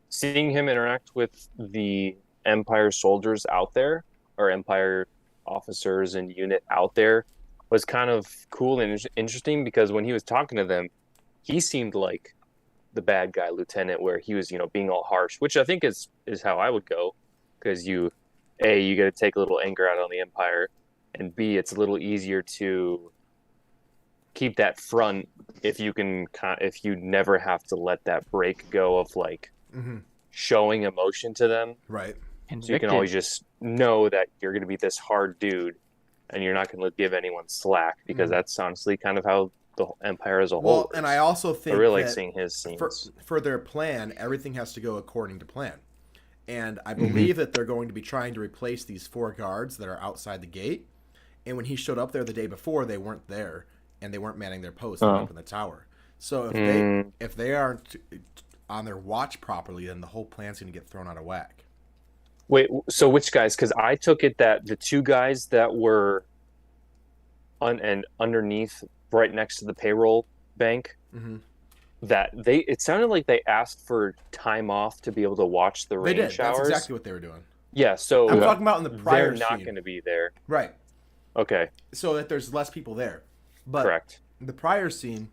Speaker 2: seeing him interact with the Empire soldiers out there, or Empire officers and unit out there, was kind of cool and interesting because when he was talking to them, he seemed like the bad guy lieutenant, where he was, being all harsh, which I think is how I would go, because you got to take a little anger out on the Empire, and B, it's a little easier to keep that front if you can, if you never have to let that break go of like showing emotion to them.
Speaker 1: Right.
Speaker 2: So you can always just know that you're going to be this hard dude and you're not going to give anyone slack, because that's honestly kind of how the Empire as a whole
Speaker 1: Well,
Speaker 2: works.
Speaker 1: and I also think
Speaker 2: I really like
Speaker 1: that
Speaker 2: seeing his scenes.
Speaker 1: for their plan, everything has to go according to plan. And I believe that they're going to be trying to replace these 4 guards that are outside the gate. And when he showed up there the day before, they weren't there, and they weren't manning their posts up in the tower. So if they aren't on their watch properly, then the whole plan's going to get thrown out of whack.
Speaker 2: Wait, so which guys? Because I took it that the 2 guys that were underneath, right next to the payroll bank, that it sounded like they asked for time off to be able to watch the rain showers.
Speaker 1: That's exactly what they were doing.
Speaker 2: Yeah, so
Speaker 1: I'm talking about in the prior
Speaker 2: they're not
Speaker 1: scene.
Speaker 2: going to be there.
Speaker 1: Right.
Speaker 2: Okay.
Speaker 1: So that there's less people there. But
Speaker 2: Correct.
Speaker 1: The prior scene,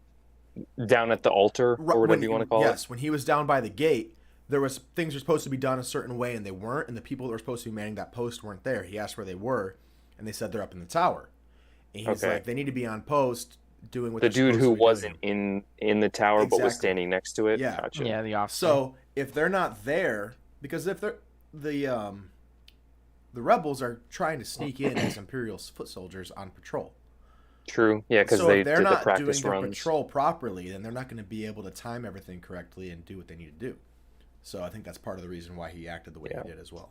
Speaker 2: down at the altar, or whatever you want to call it.
Speaker 1: Yes, when he was down by the gate, there was things were supposed to be done a certain way, and they weren't, and the people that were supposed to be manning that post weren't there. He asked where they were, and they said they're up in the tower. And he's like, they need to be on post doing what
Speaker 2: the
Speaker 1: they're
Speaker 2: dude who
Speaker 1: supposed to be
Speaker 2: wasn't
Speaker 1: doing.
Speaker 2: in the tower but was
Speaker 1: Exactly.
Speaker 2: standing next to it.
Speaker 1: Yeah.
Speaker 2: Gotcha.
Speaker 3: Yeah, the officer.
Speaker 1: So if they're not there, because if they're the rebels are trying to sneak in as Imperial foot soldiers on patrol.
Speaker 2: True. Yeah, because
Speaker 1: So
Speaker 2: they
Speaker 1: if they're
Speaker 2: did the
Speaker 1: not doing
Speaker 2: practice
Speaker 1: their
Speaker 2: runs.
Speaker 1: patrol properly, then they're not going to be able to time everything correctly and do what they need to do. So I think that's part of the reason why he acted the way he did as well.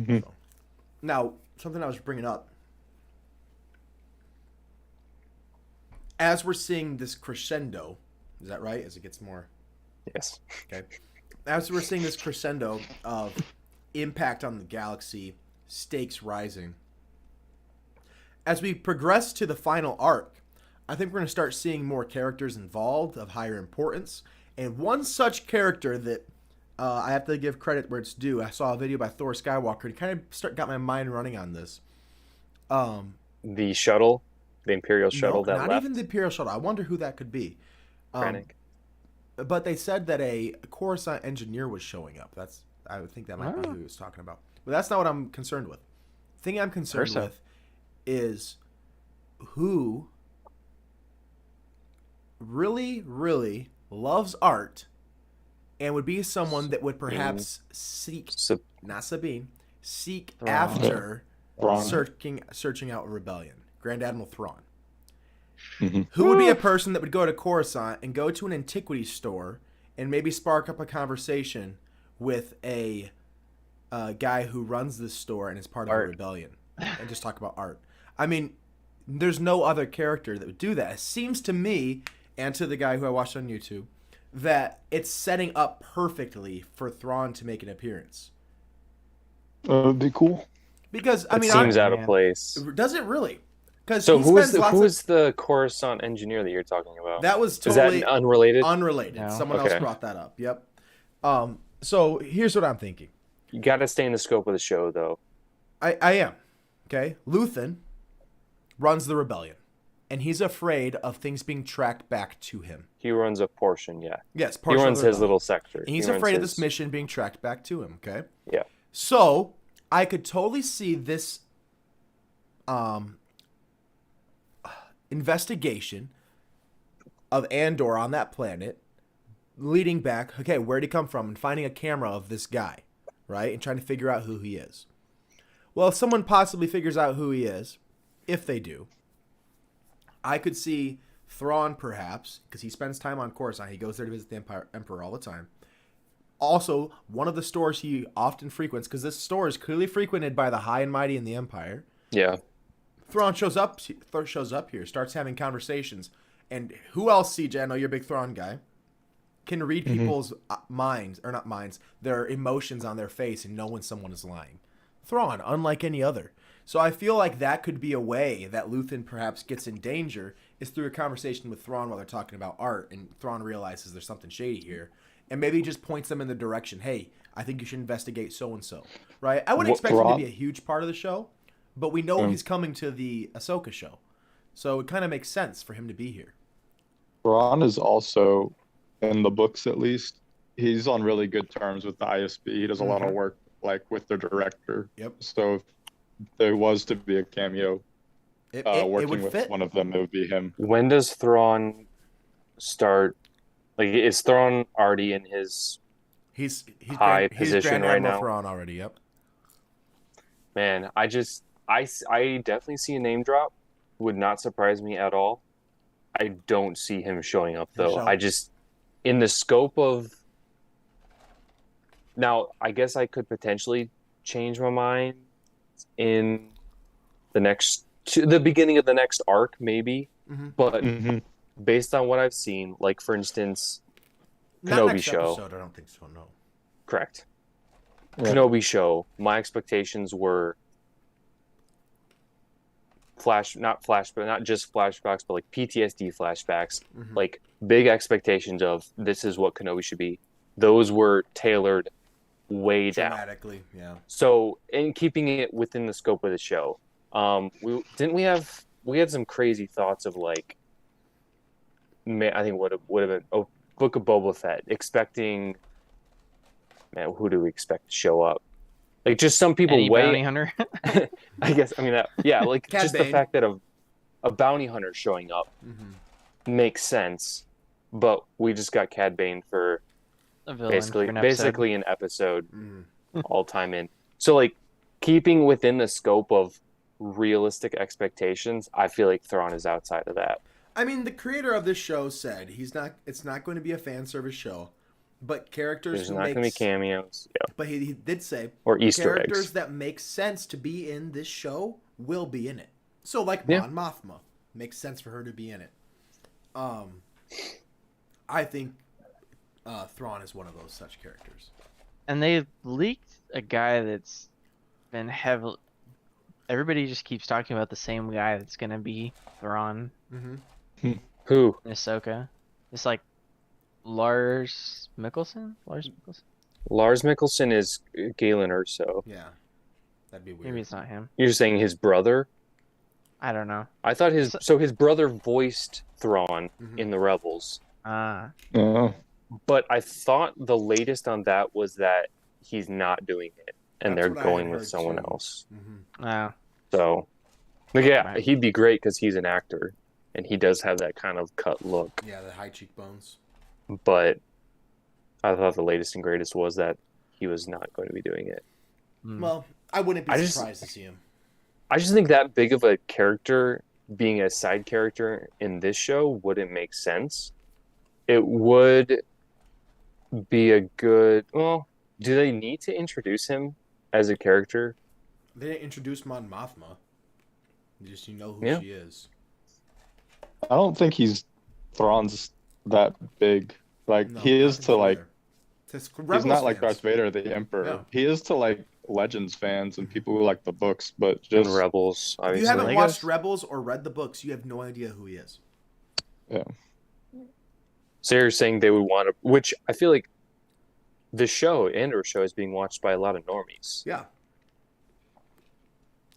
Speaker 1: So. Now, something I was bringing up. As we're seeing this crescendo, is that right? As it gets more...
Speaker 2: Yes.
Speaker 1: Okay. As we're seeing this crescendo of impact on the galaxy, stakes rising. As we progress to the final arc, I think we're going to start seeing more characters involved of higher importance. And one such character that I have to give credit where it's due. I saw a video by Thor Skywalker and kind of got my mind running on this.
Speaker 2: The shuttle, the Imperial shuttle that
Speaker 1: not
Speaker 2: left.
Speaker 1: even the Imperial shuttle. I wonder who that could be.
Speaker 2: Krennic.
Speaker 1: But they said that a Coruscant engineer was showing up. I would think that might be who he was talking about. But that's not what I'm concerned with. The thing I'm concerned with is who really, really loves art and would be someone that would perhaps seek, not Sabine, seek after searching out a rebellion. Grand Admiral Thrawn. Who would be a person that would go to Coruscant and go to an antiquities store and maybe spark up a conversation with a guy who runs this store and is part of the rebellion and just talk about art? I mean, there's no other character that would do that. It seems to me, and to the guy who I watched on YouTube, that it's setting up perfectly for Thrawn to make an appearance.
Speaker 4: That'd be cool.
Speaker 1: Because, I mean...
Speaker 2: It seems out of place.
Speaker 1: Does it really?
Speaker 2: So who is the Coruscant engineer that you're talking about?
Speaker 1: That was totally...
Speaker 2: Is that unrelated?
Speaker 1: Unrelated. No. Someone else brought that up. Yep. So here's what I'm thinking.
Speaker 2: You got to stay in the scope of the show, though.
Speaker 1: I am. Okay? Luthen runs the rebellion, and he's afraid of things being tracked back to him.
Speaker 2: He runs a portion, yeah.
Speaker 1: Yes,
Speaker 2: portion. He runs his little sector.
Speaker 1: And he's afraid of this mission being tracked back to him, okay?
Speaker 2: Yeah.
Speaker 1: So, I could totally see this investigation of Andor on that planet leading back, okay, where'd he come from, and finding a camera of this guy, right? And trying to figure out who he is. Well, if someone possibly figures out who he is, if they do, I could see Thrawn perhaps, because he spends time on Coruscant. He goes there to visit the Emperor all the time. Also, one of the stores he often frequents, because this store is clearly frequented by the high and mighty in the Empire.
Speaker 2: Yeah.
Speaker 1: Thrawn shows up here, starts having conversations. And who else, CJ, I know you're a big Thrawn guy, can read people's minds, or not minds, their emotions on their face and know when someone is lying? Thrawn, unlike any other. So I feel like that could be a way that Luthen perhaps gets in danger, is through a conversation with Thrawn while they're talking about art, and Thrawn realizes there's something shady here, and maybe just points them in the direction, hey, I think you should investigate so-and-so, right? I wouldn't expect him to be a huge part of the show, but we know he's coming to the Ahsoka show, so it kind of makes sense for him to be here.
Speaker 4: Thrawn is also, in the books at least, he's on really good terms with the ISB. He does a lot of work, like, with the director.
Speaker 1: Yep.
Speaker 4: So if there was to be a cameo,
Speaker 1: It
Speaker 4: working
Speaker 1: would
Speaker 4: with
Speaker 1: fit.
Speaker 4: one of them, it would be him.
Speaker 2: When does Thrawn start? Like, is Thrawn already in his
Speaker 1: He's
Speaker 2: high
Speaker 1: he's
Speaker 2: position
Speaker 1: Grand
Speaker 2: right
Speaker 1: Admiral
Speaker 2: now?
Speaker 1: Thrawn already. Yep.
Speaker 2: Man, I definitely see a name drop. Would not surprise me at all. I don't see him showing up though.
Speaker 1: So-
Speaker 2: I just in the scope of now, I guess I could potentially change my mind in the beginning of the next arc, maybe.
Speaker 1: Mm-hmm.
Speaker 2: But
Speaker 4: Mm-hmm.
Speaker 2: based on what I've seen, like for instance,
Speaker 1: Not
Speaker 2: Kenobi
Speaker 1: next
Speaker 2: show.
Speaker 1: episode. I don't think so. No.
Speaker 2: Correct.
Speaker 4: Right.
Speaker 2: Kenobi show. My expectations were not just flashbacks, but like PTSD flashbacks.
Speaker 1: Mhm.
Speaker 2: Like big expectations of this is what Kenobi should be. Those were tailored way down.
Speaker 1: Dramatically, yeah.
Speaker 2: So, in keeping it within the scope of the show, we had some crazy thoughts of like, I think what it would have been Book of Boba Fett, expecting, man, who do we expect to show up? Like just some people
Speaker 3: Any bounty hunter?
Speaker 2: I guess I mean that like
Speaker 1: Cad
Speaker 2: just
Speaker 1: Bane.
Speaker 2: the fact that a bounty hunter showing up
Speaker 1: Mm-hmm.
Speaker 2: makes sense, but we just got Cad Bane for
Speaker 3: A villain for an episode.
Speaker 2: basically an episode
Speaker 1: Mm-hmm.
Speaker 2: all time in. So like keeping within the scope of realistic expectations, I feel like Thrawn is outside of that.
Speaker 1: I mean, the creator of this show said it's not going to be a fan service show, but characters
Speaker 2: There's
Speaker 1: who
Speaker 2: not
Speaker 1: make
Speaker 2: going to be cameos, yeah,
Speaker 1: But he did say
Speaker 2: or Easter
Speaker 1: characters
Speaker 2: eggs.
Speaker 1: that make sense to be in this show will be in it. So like
Speaker 2: Yeah.
Speaker 1: Mon Mothma makes sense for her to be in it. I think Thrawn is one of those such characters.
Speaker 3: And they leaked a guy that's been heavily. Everybody just keeps talking about the same guy that's gonna be Thrawn
Speaker 1: Mm-hmm.
Speaker 2: Who?
Speaker 3: in Ahsoka. It's like Lars Mikkelsen. Lars Mikkelsen.
Speaker 2: Lars Mikkelsen is Galen Erso.
Speaker 1: Yeah, that'd be weird.
Speaker 3: Maybe it's not him.
Speaker 2: You're saying his brother?
Speaker 3: I don't know.
Speaker 2: I thought his brother voiced Thrawn
Speaker 1: Mhm.
Speaker 2: in the Rebels,
Speaker 3: Ah,
Speaker 4: Oh.
Speaker 2: but I thought the latest on that was that he's not doing it, and
Speaker 1: That's
Speaker 2: they're
Speaker 1: what I
Speaker 2: going
Speaker 1: had
Speaker 2: with
Speaker 1: heard,
Speaker 2: someone
Speaker 1: too.
Speaker 2: else.
Speaker 1: Mm-hmm.
Speaker 3: oh.
Speaker 2: So, like, yeah,
Speaker 3: Right.
Speaker 2: he'd be great because he's an actor, and he does have that kind of cut look.
Speaker 1: Yeah, the high cheekbones.
Speaker 2: But I thought the latest and greatest was that he was not going to be doing it.
Speaker 3: Hmm.
Speaker 1: Well, I wouldn't be
Speaker 2: I just-
Speaker 1: surprised to see him.
Speaker 2: I just think that big of a character being a side character in this show wouldn't make sense. It would be a good. Well, do they need to introduce him as a character?
Speaker 1: They didn't introduce Mon Mothma. You know who
Speaker 2: Yeah.
Speaker 1: she is.
Speaker 4: I don't think Thrawn's that big. Like
Speaker 1: No,
Speaker 4: he
Speaker 1: I
Speaker 4: is
Speaker 1: think
Speaker 4: to
Speaker 1: so
Speaker 4: like
Speaker 1: either. To
Speaker 4: he's
Speaker 1: Rebels
Speaker 4: not like
Speaker 1: fans.
Speaker 4: Darth Vader, the Emperor.
Speaker 1: Yeah.
Speaker 4: He is to like Legends fans and people who like the books, but
Speaker 2: In
Speaker 4: just
Speaker 2: Rebels,
Speaker 1: If
Speaker 2: obviously.
Speaker 1: you haven't
Speaker 3: Legos?
Speaker 1: watched Rebels or read the books, you have no idea who he is.
Speaker 2: So you're saying they would want to, which I feel like the show, Andor show, is being watched by a lot of normies.
Speaker 1: Yeah.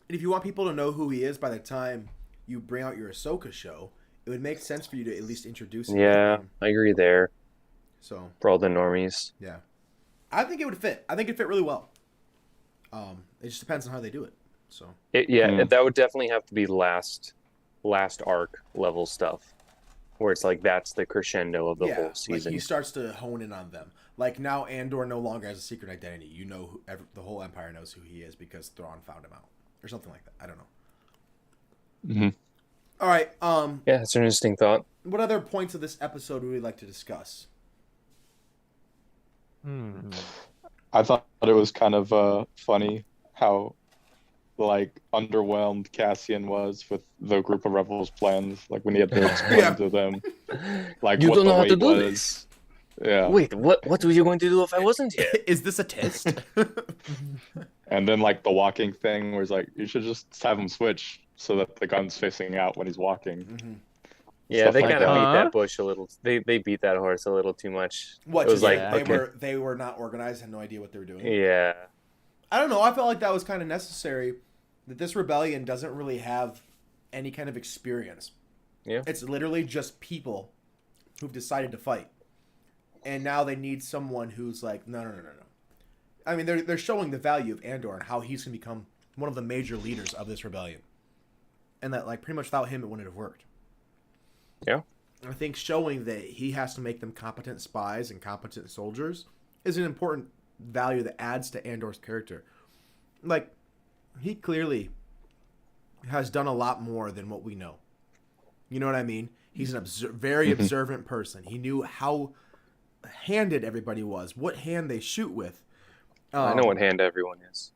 Speaker 1: And if you want people to know who he is by the time you bring out your Ahsoka show, it would make sense for you to at least introduce him.
Speaker 2: Yeah, I agree there
Speaker 1: So,
Speaker 2: for all the normies.
Speaker 1: yeah. I think it would fit. I think it'd fit really well. It just depends on how they do it. So,
Speaker 2: That would definitely have to be last arc level stuff, where it's like that's the crescendo of the
Speaker 1: yeah,
Speaker 2: whole
Speaker 1: like
Speaker 2: season.
Speaker 1: he starts to hone in on them. Like now Andor no longer has a secret identity. You know, the whole Empire knows who he is because Thrawn found him out. Or something like that. I don't know.
Speaker 4: Mhm.
Speaker 1: All right.
Speaker 2: Yeah, it's an interesting thought.
Speaker 1: What other points of this episode would we like to discuss?
Speaker 3: Hmm.
Speaker 4: I thought it was kind of funny how like underwhelmed Cassian was with the group of rebels plans. Like when he had to explain
Speaker 1: Yeah.
Speaker 4: to them like
Speaker 2: You
Speaker 4: what
Speaker 2: don't
Speaker 4: the
Speaker 2: know how to
Speaker 4: weight
Speaker 2: do
Speaker 4: was.
Speaker 2: this.
Speaker 4: Yeah.
Speaker 2: Wait, what were you going to do if I wasn't here?
Speaker 1: Is this a test?
Speaker 4: And then like the walking thing where it's like you should just have him switch so that the gun's facing out when he's walking.
Speaker 1: Mhm.
Speaker 2: Yeah,
Speaker 4: Stuff
Speaker 2: they
Speaker 4: like
Speaker 2: kind of
Speaker 4: that.
Speaker 2: beat
Speaker 3: Huh?
Speaker 2: that bush a little. They beat that horse a little too much.
Speaker 1: What?
Speaker 2: It was
Speaker 1: just
Speaker 2: like,
Speaker 3: Yeah,
Speaker 1: they
Speaker 2: okay,
Speaker 1: they were not organized, had no idea what they were doing.
Speaker 2: yeah,
Speaker 1: I don't know. I felt like that was kind of necessary. That this rebellion doesn't really have any kind of experience.
Speaker 2: Yeah.
Speaker 1: It's literally just people who've decided to fight, and now they need someone who's like, no. I mean, they're showing the value of Andor and how he's going to become one of the major leaders of this rebellion. and that like pretty much without him it wouldn't have worked.
Speaker 2: Yeah.
Speaker 1: I think showing that he has to make them competent spies and competent soldiers is an important value that adds to Andor's character. Like, he clearly has done a lot more than what we know. You know what I mean? He's an very observant person. He knew how handed everybody was, what hand they shoot with.
Speaker 2: I know what hand everyone is.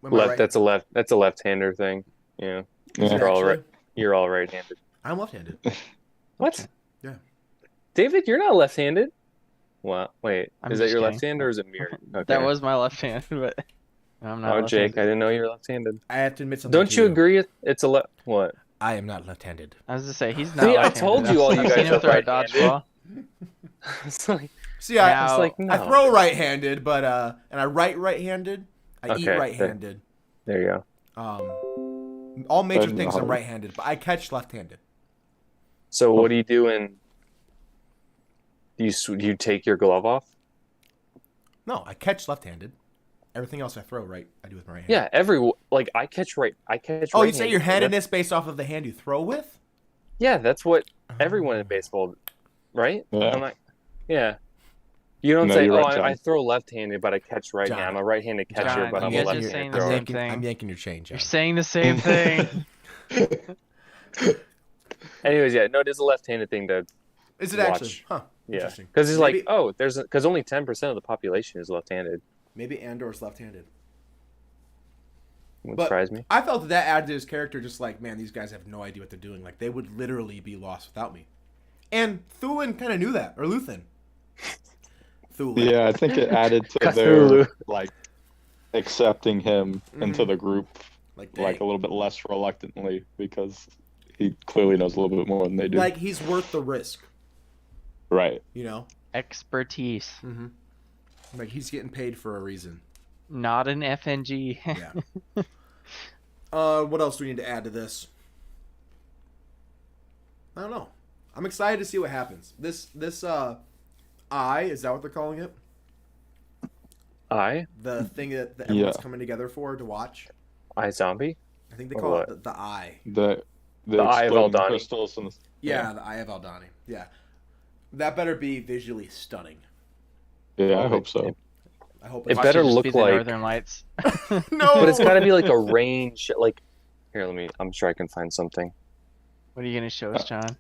Speaker 1: Am I right?
Speaker 2: That's a left-hander thing. Yeah.
Speaker 1: Is it actually?
Speaker 2: You're all right-handed.
Speaker 1: I'm left-handed.
Speaker 2: What?
Speaker 1: Yeah.
Speaker 2: David, you're not left-handed. Well, wait.
Speaker 3: I'm
Speaker 2: Is that
Speaker 3: just
Speaker 2: your
Speaker 3: kidding.
Speaker 2: left hand or is it mirrored? Okay.
Speaker 3: That was my left hand, but I'm not.
Speaker 2: Oh,
Speaker 3: left-handed.
Speaker 2: Jake, I didn't know you were left-handed.
Speaker 1: I have to admit something.
Speaker 2: Don't
Speaker 1: to
Speaker 2: you agree? It's a left. What?
Speaker 1: I am not left-handed.
Speaker 3: I was to say he's not.
Speaker 2: See, I
Speaker 3: left-handed.
Speaker 2: told you all you
Speaker 3: I've
Speaker 2: guys
Speaker 3: seen him
Speaker 2: are
Speaker 3: throw a
Speaker 2: right-handed.
Speaker 3: dodgeball.
Speaker 2: It's like,
Speaker 1: See, I
Speaker 3: Now-
Speaker 2: it's like
Speaker 1: I
Speaker 2: no.
Speaker 1: throw right-handed, but and I write right-handed. I eat
Speaker 2: Okay,
Speaker 1: right-handed.
Speaker 2: There you go.
Speaker 1: All major
Speaker 4: But
Speaker 1: things I'm
Speaker 4: no.
Speaker 1: right-handed, but I catch left-handed.
Speaker 2: So what do you do when you take your glove off?
Speaker 1: No, I catch left-handed. Everything else I throw right. I do with my right hand.
Speaker 2: Yeah, I catch right.
Speaker 1: Oh, you say
Speaker 2: right-handed.
Speaker 1: your handedness based off of the hand you throw with?
Speaker 2: Yeah, that's what everyone in baseball, right?
Speaker 4: Yeah.
Speaker 2: I'm like, yeah. You don't
Speaker 4: No,
Speaker 2: say,
Speaker 4: you're
Speaker 2: "Oh,
Speaker 4: right, John.
Speaker 2: I throw left-handed, but I catch right
Speaker 1: John.
Speaker 2: hand. I'm a right-handed catcher,
Speaker 3: John,
Speaker 2: but I'm
Speaker 3: you
Speaker 2: a
Speaker 3: guys are saying
Speaker 2: left-handed
Speaker 3: the
Speaker 2: thrower."
Speaker 3: same thing.
Speaker 1: I'm yanking your chain, John.
Speaker 3: You're saying the same thing.
Speaker 2: Anyways, yeah, no, it is a left-handed thing to
Speaker 1: Is it
Speaker 2: watch.
Speaker 1: actually? Huh.
Speaker 2: yeah,
Speaker 1: Interesting.
Speaker 2: because it's
Speaker 1: Maybe-
Speaker 2: like, oh, because only 10% of the population is left-handed.
Speaker 1: Maybe Andor's left-handed.
Speaker 2: Wouldn't
Speaker 1: But-
Speaker 2: surprise me.
Speaker 1: I felt that added to his character, just like, man, these guys have no idea what they're doing. Like, they would literally be lost without me. And Thulin kind of knew that, or Luthen. Thulin.
Speaker 4: Yeah, I think it added to
Speaker 2: Cthulhu.
Speaker 4: their like accepting him into the group
Speaker 1: Like,
Speaker 4: like a
Speaker 1: dang.
Speaker 4: little bit less reluctantly because he clearly knows a little bit more than they do.
Speaker 1: Like, he's worth the risk,
Speaker 4: Right.
Speaker 1: you know?
Speaker 3: Expertise,
Speaker 1: Mm-hmm. Like, he's getting paid for a reason.
Speaker 3: not an FNG.
Speaker 1: Yeah. What else do we need to add to this? I don't know. I'm excited to see what happens. This eye, is that what they're calling it? The thing that everyone's
Speaker 4: Yeah.
Speaker 1: coming together for to watch.
Speaker 2: Zombie?
Speaker 1: I think they
Speaker 2: Or
Speaker 1: call
Speaker 2: what?
Speaker 1: it the eye.
Speaker 4: The
Speaker 2: Eye of
Speaker 4: exploding
Speaker 2: Aldani.
Speaker 4: crystals and
Speaker 1: Yeah, the eye of Aldani. Yeah. That better be visually stunning.
Speaker 4: yeah, I hope so.
Speaker 1: I hope
Speaker 2: It
Speaker 1: it's
Speaker 3: Watch
Speaker 2: better
Speaker 3: just
Speaker 2: look
Speaker 3: be the
Speaker 2: like-
Speaker 3: Northern Lights.
Speaker 1: No.
Speaker 2: But it's got to be like a range. Like, here, I'm sure I can find something.
Speaker 3: What are you gonna show us, John?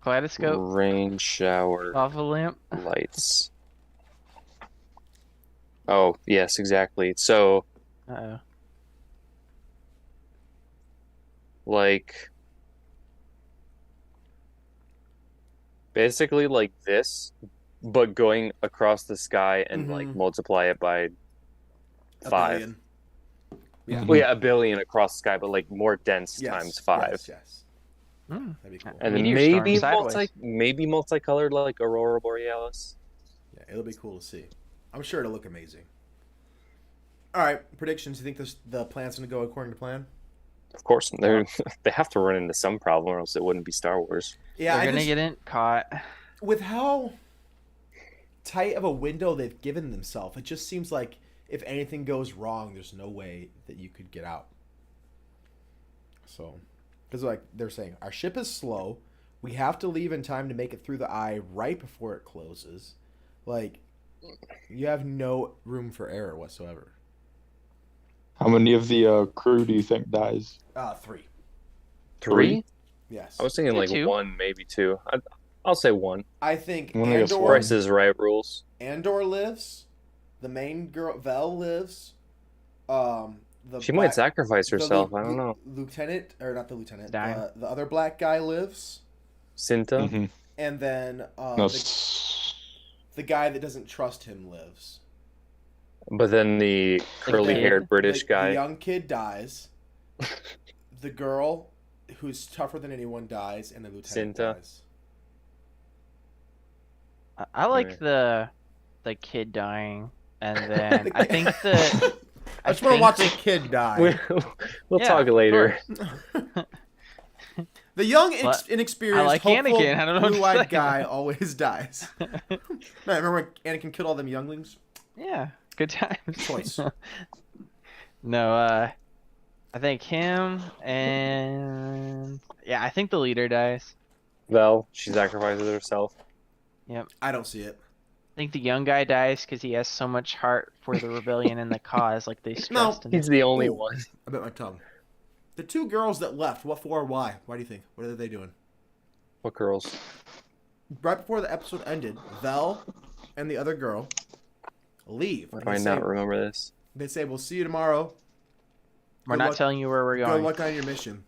Speaker 3: Kaleidoscope,
Speaker 2: Rain shower
Speaker 3: lava lamp.
Speaker 2: lights. Oh, yes, exactly. So,
Speaker 3: Uh-oh.
Speaker 2: like, basically like this, but going across the sky and like
Speaker 1: Mhm.
Speaker 2: multiply it by
Speaker 1: A
Speaker 2: 5.
Speaker 1: billion. Yeah.
Speaker 2: Well, yeah, 1 billion across the sky, but like more dense
Speaker 1: Yes,
Speaker 2: times 5.
Speaker 1: Yes, yes.
Speaker 3: Hmm.
Speaker 1: That'd be cool.
Speaker 2: And then
Speaker 3: Meteor storm
Speaker 2: maybe
Speaker 3: sideways.
Speaker 2: multicolored like Aurora Borealis.
Speaker 1: Yeah, it'll be cool to see. I'm sure it'll look amazing. All right, predictions. You think the plan's going to go according to plan?
Speaker 2: Of course, they have to run into some problem, or else it wouldn't be Star Wars.
Speaker 1: Yeah,
Speaker 3: They're
Speaker 1: I
Speaker 3: gonna
Speaker 1: just,
Speaker 3: get in caught.
Speaker 1: with how tight of a window they've given themselves, it just seems like if anything goes wrong, there's no way that you could get out. So, because like they're saying, our ship is slow. We have to leave in time to make it through the eye right before it closes. Like, you have no room for error whatsoever.
Speaker 4: How many of the crew do you think dies?
Speaker 1: 3.
Speaker 2: 3?
Speaker 1: Yes.
Speaker 2: I was thinking
Speaker 3: Yeah,
Speaker 2: like
Speaker 3: 2.
Speaker 2: 1, maybe 2. I'll say 1.
Speaker 1: I think
Speaker 4: I'm gonna guess
Speaker 1: Andor,
Speaker 4: one.
Speaker 2: Price is Right rules.
Speaker 1: Andor lives. The main girl, Vel, lives. The
Speaker 2: She might sacrifice
Speaker 1: the
Speaker 2: herself.
Speaker 1: lieu-
Speaker 2: I don't know.
Speaker 1: Lieutenant, or not the lieutenant.
Speaker 3: Dying.
Speaker 1: The other black guy lives.
Speaker 2: Cinta.
Speaker 4: Mm-hmm.
Speaker 1: And then
Speaker 4: No,
Speaker 1: the guy that doesn't trust him lives.
Speaker 2: But then the curly-haired British
Speaker 1: The
Speaker 2: guy.
Speaker 1: young kid dies. The girl, who's tougher than anyone, dies, and the lieutenant
Speaker 2: Cinta.
Speaker 1: dies.
Speaker 3: I like
Speaker 2: Yeah.
Speaker 3: the kid dying, and then I think the
Speaker 1: I just want to watch
Speaker 3: the
Speaker 1: a kid die.
Speaker 2: We'll
Speaker 3: Yeah,
Speaker 2: talk
Speaker 3: of
Speaker 2: later.
Speaker 1: The young,
Speaker 3: Well,
Speaker 1: inexperienced,
Speaker 3: I like
Speaker 1: hopeful,
Speaker 3: Anakin. I don't know what to
Speaker 1: blue-eyed
Speaker 3: say.
Speaker 1: guy always dies. Man, remember when Anakin killed all them younglings?
Speaker 3: yeah, good times.
Speaker 1: Choice.
Speaker 3: No, I think him and yeah, I think the leader dies.
Speaker 2: Vel, she sacrifices herself.
Speaker 3: Yep.
Speaker 1: I don't see it.
Speaker 3: I think the young guy dies because he has so much heart for the rebellion and the cause, like they stressed in
Speaker 2: He's
Speaker 3: the
Speaker 2: the only
Speaker 1: Ooh.
Speaker 2: one.
Speaker 1: I bit my tongue. The two girls that left, what for? Why? Why do you think? What are they doing?
Speaker 2: What girls?
Speaker 1: Right before the episode ended, Vel and the other girl leave.
Speaker 2: Why do
Speaker 1: They
Speaker 2: I
Speaker 1: say-
Speaker 2: not remember this?
Speaker 1: They say, "We'll see you tomorrow.
Speaker 3: We're
Speaker 1: Good
Speaker 3: not
Speaker 1: luck-
Speaker 3: telling you where we're
Speaker 1: Good
Speaker 3: going.
Speaker 1: luck on your mission."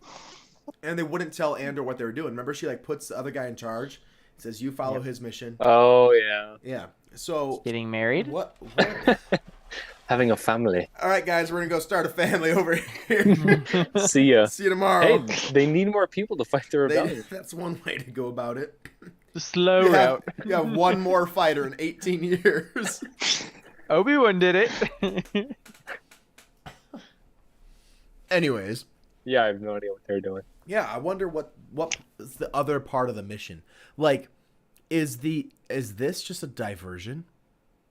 Speaker 1: And they wouldn't tell Andor what they were doing. Remember, she like puts the other guy in charge. Says, "You follow his mission."
Speaker 2: Oh yeah,
Speaker 1: Yeah. So
Speaker 3: Getting married?
Speaker 1: what?
Speaker 2: having a family.
Speaker 1: All right, guys, we're gonna go start a family over here.
Speaker 2: See ya.
Speaker 1: See you tomorrow.
Speaker 2: Hey, they need more people to fight the rebellion.
Speaker 1: That's one way to go about it.
Speaker 3: The slow
Speaker 1: You have,
Speaker 3: route.
Speaker 1: you have one more fighter in 18 years.
Speaker 3: Obi-Wan did it.
Speaker 1: Anyways,
Speaker 2: Yeah, I have no idea what they're doing.
Speaker 1: yeah, I wonder what is the other part of the mission. Like, is this just a diversion?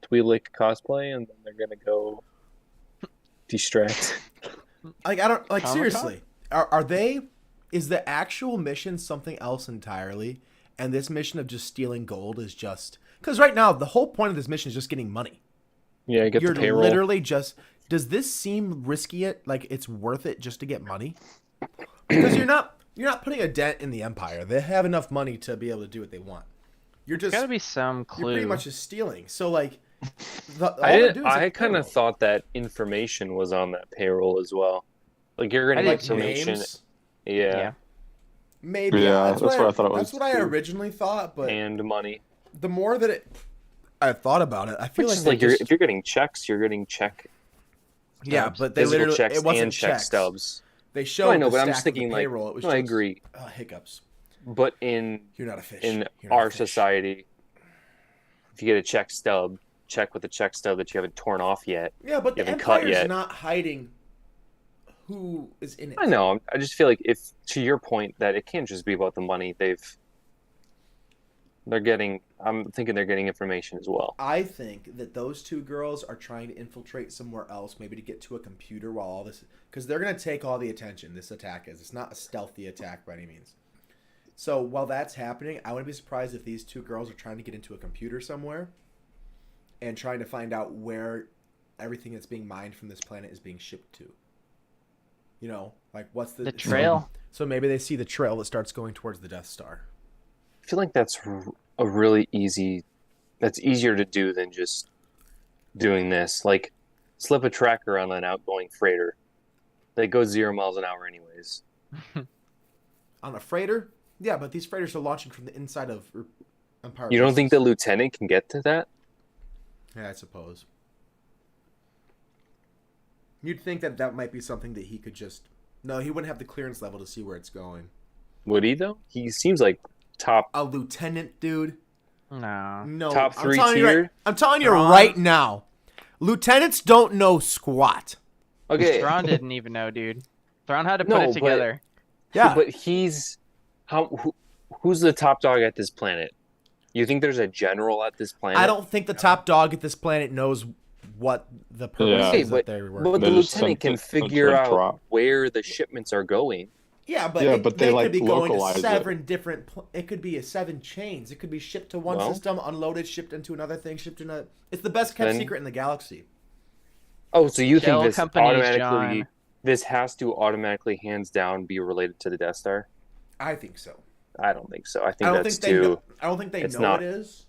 Speaker 2: Twi'lek cosplay, and then they're gonna go distract.
Speaker 1: Like, I don't like
Speaker 3: Comic-Con?
Speaker 1: seriously. Are they? Is the actual mission something else entirely? And this mission of just stealing gold is just because right now the whole point of this mission is just getting money.
Speaker 2: Yeah, get
Speaker 1: You're
Speaker 2: the payroll.
Speaker 1: literally just. Does this seem risky? It like it's worth it just to get money? Because you're not putting a dent in the Empire. They have enough money to be able to do what they want. You're just
Speaker 3: Gotta be some
Speaker 1: you're
Speaker 3: clue.
Speaker 1: pretty much just stealing. So like, all
Speaker 2: I
Speaker 1: they're
Speaker 2: did,
Speaker 1: doing is
Speaker 2: I
Speaker 1: like
Speaker 2: kind of
Speaker 1: payroll.
Speaker 2: thought that information was on that payroll as well. Like you're
Speaker 3: I
Speaker 2: gonna
Speaker 3: did
Speaker 2: get
Speaker 3: too.
Speaker 2: information.
Speaker 1: names.
Speaker 2: Yeah,
Speaker 3: Yeah.
Speaker 1: Maybe
Speaker 4: Yeah,
Speaker 1: that's
Speaker 4: that's
Speaker 1: what
Speaker 4: what I thought it
Speaker 1: That's
Speaker 4: was
Speaker 1: what I
Speaker 4: too.
Speaker 1: originally thought, but
Speaker 2: and money.
Speaker 1: the more that I thought about it, I feel
Speaker 2: Which
Speaker 1: like
Speaker 2: is
Speaker 1: they
Speaker 2: like
Speaker 1: just,
Speaker 2: if you're getting checks, you're getting check
Speaker 1: yeah,
Speaker 3: stubs.
Speaker 1: but they
Speaker 2: physical
Speaker 1: literally
Speaker 2: checks
Speaker 1: it wasn't
Speaker 2: and check
Speaker 1: checks.
Speaker 2: stubs.
Speaker 1: They
Speaker 2: No,
Speaker 1: showed
Speaker 2: I know,
Speaker 1: the
Speaker 2: but I'm
Speaker 1: stack
Speaker 2: just
Speaker 1: of the
Speaker 2: thinking like,
Speaker 1: payroll. It was
Speaker 2: no, I
Speaker 1: just,
Speaker 2: agree.
Speaker 1: hiccups.
Speaker 2: But in
Speaker 1: You're not a fish.
Speaker 2: in
Speaker 1: You're not a
Speaker 2: our
Speaker 1: fish.
Speaker 2: society, if you get a check stub, check with a check stub that you haven't torn off yet.
Speaker 1: Yeah, but
Speaker 2: You
Speaker 1: the
Speaker 2: haven't cut
Speaker 1: Empire's
Speaker 2: yet.
Speaker 1: not hiding who is in it.
Speaker 2: I know. I just feel like if to your point that it can't just be about the money. They're getting. I'm thinking they're getting information as well.
Speaker 1: I think that those two girls are trying to infiltrate somewhere else, maybe to get to a computer while all this, because they're going to take all the attention. This attack is. It's not a stealthy attack by any means. So while that's happening, I wouldn't be surprised if these two girls are trying to get into a computer somewhere, and trying to find out where everything that's being mined from this planet is being shipped to. You know, like what's the
Speaker 3: trail.
Speaker 1: So maybe they see the trail that starts going towards the Death Star.
Speaker 2: I feel like that's a really easy. That's easier to do than just doing this. Like slip a tracker on an outgoing freighter. They go 0 miles an hour anyways.
Speaker 1: On a freighter? Yeah, but these freighters are launching from the inside of Empire.
Speaker 2: You don't think
Speaker 1: bases.
Speaker 2: the lieutenant can get to that?
Speaker 1: Yeah, I suppose. You'd think that that might be something that he could just... No, he wouldn't have the clearance level to see where it's going.
Speaker 2: Would he though? He seems like top.
Speaker 1: A lieutenant, dude?
Speaker 3: No.
Speaker 1: No.
Speaker 2: Top
Speaker 1: I'm
Speaker 2: three
Speaker 1: telling you
Speaker 2: tiered?
Speaker 1: I'm telling you
Speaker 3: Thrawn.
Speaker 1: right now. Lieutenants don't know squat.
Speaker 2: Okay,
Speaker 3: Thrawn didn't even know, dude. Thrawn had to put
Speaker 2: No,
Speaker 3: it
Speaker 2: but-
Speaker 3: together.
Speaker 1: Yeah.
Speaker 2: but he's who's the top dog at this planet? You think there's a general at this planet?
Speaker 1: I don't think the top dog at this planet knows what the purpose
Speaker 4: Yeah.
Speaker 2: Okay,
Speaker 1: is that
Speaker 2: but,
Speaker 1: they were.
Speaker 2: but the
Speaker 4: They just
Speaker 2: lieutenant can
Speaker 4: sent it-
Speaker 2: figure
Speaker 4: sent
Speaker 2: out
Speaker 4: drop.
Speaker 2: where the shipments are going.
Speaker 1: Yeah, but,
Speaker 4: Yeah, but they,
Speaker 1: could
Speaker 4: like,
Speaker 1: be going to
Speaker 4: localize it.
Speaker 1: 7 different. It could be 7 chains. It could be shipped to one
Speaker 2: Well-
Speaker 1: system, unloaded, shipped into another thing, shipped in a. It's the best kept
Speaker 2: Then-
Speaker 1: secret in the galaxy.
Speaker 2: Oh, so you
Speaker 3: Shell
Speaker 2: think this
Speaker 3: companies,
Speaker 2: automatically?
Speaker 3: John.
Speaker 2: This has to automatically, hands down, be related to the Death Star?
Speaker 1: I think so.
Speaker 2: I don't think so. I
Speaker 1: I
Speaker 2: think
Speaker 1: don't
Speaker 2: that's
Speaker 1: think they
Speaker 2: too.
Speaker 1: know. I don't think they
Speaker 2: it's
Speaker 1: know
Speaker 2: not.
Speaker 1: it is.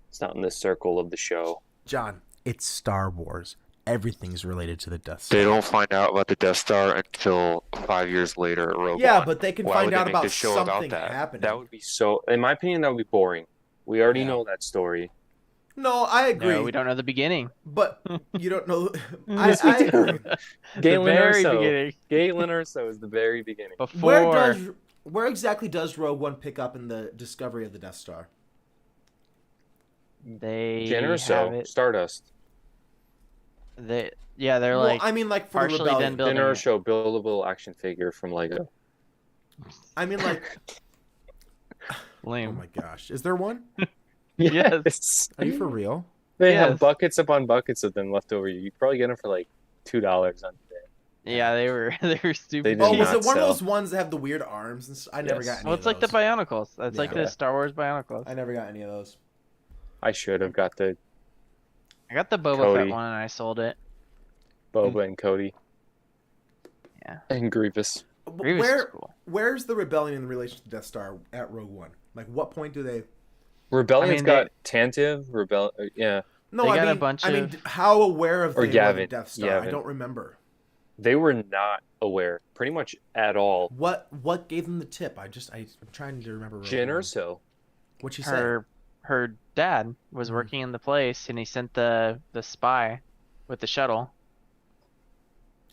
Speaker 2: It's not in the circle of the show.
Speaker 1: John, it's Star Wars. Everything's related to the Death Star.
Speaker 5: They don't find out about the Death Star until 5 years later at Rogue
Speaker 1: Yeah,
Speaker 5: One.
Speaker 1: but they can
Speaker 5: Why
Speaker 1: find
Speaker 5: would they
Speaker 1: out
Speaker 5: make
Speaker 1: about
Speaker 5: this show
Speaker 1: something
Speaker 5: about that?
Speaker 1: happening.
Speaker 2: That would be so. In my opinion, that would be boring. We already
Speaker 1: Yeah.
Speaker 2: know that story.
Speaker 1: No, I agree.
Speaker 3: No, we don't know the beginning.
Speaker 1: But you don't know.
Speaker 2: Yes, we
Speaker 1: I
Speaker 2: do.
Speaker 1: agree.
Speaker 3: The
Speaker 2: Galen
Speaker 3: very
Speaker 2: Erso.
Speaker 3: beginning.
Speaker 2: Galen Erso is the very beginning.
Speaker 3: Before.
Speaker 1: Where exactly does Rogue One pick up in the discovery of the Death Star?
Speaker 3: They
Speaker 2: Jyn
Speaker 3: have
Speaker 2: Erso,
Speaker 3: it.
Speaker 2: Stardust.
Speaker 3: They're
Speaker 1: Well,
Speaker 3: like
Speaker 1: I mean, like for the
Speaker 3: partially
Speaker 1: rebellion.
Speaker 3: done building
Speaker 2: Jyn
Speaker 3: it.
Speaker 2: Erso, buildable action figure from Lego.
Speaker 1: I mean, like, oh
Speaker 3: lame.
Speaker 1: my gosh, is there one?
Speaker 3: Yes.
Speaker 1: Are you for real?
Speaker 2: They
Speaker 3: Yes.
Speaker 2: have buckets upon buckets of them left over. You probably get them for like $2 on eBay.
Speaker 3: Yeah, they were they were stupid.
Speaker 2: did
Speaker 1: Oh, was
Speaker 2: not
Speaker 1: it one
Speaker 2: sell.
Speaker 1: of those ones that have the weird arms? I never
Speaker 2: Yes.
Speaker 1: got any
Speaker 3: Well,
Speaker 1: of
Speaker 3: it's like the
Speaker 1: those.
Speaker 3: Bionicles. It's like
Speaker 1: Yeah.
Speaker 3: the Star Wars Bionicles.
Speaker 1: I never got any of those.
Speaker 2: I should have got the
Speaker 3: I got the Boba
Speaker 2: Cody.
Speaker 3: Fett one and I sold it.
Speaker 2: Boba and Cody.
Speaker 3: Yeah.
Speaker 2: And Grievous.
Speaker 3: Grievous is cool.
Speaker 1: Where's the rebellion in relation to Death Star at Rogue One? Like, what point do they?
Speaker 2: Rebellion's
Speaker 3: I mean,
Speaker 2: got Tantive. Yeah.
Speaker 1: No,
Speaker 3: They
Speaker 1: I
Speaker 3: got a
Speaker 1: mean,
Speaker 3: bunch
Speaker 1: I mean,
Speaker 3: of-
Speaker 1: how aware of
Speaker 2: Or
Speaker 1: they were of
Speaker 2: Yavin.
Speaker 1: Death Star? I
Speaker 2: Yavin.
Speaker 1: don't remember.
Speaker 2: They were not aware, pretty much at all.
Speaker 1: What gave them the tip? I'm trying to remember. Rogue
Speaker 2: Jin
Speaker 1: One.
Speaker 2: Erso.
Speaker 1: What'd she say?
Speaker 3: Her dad was
Speaker 1: Mhm.
Speaker 3: working in the place and he sent the spy with the shuttle.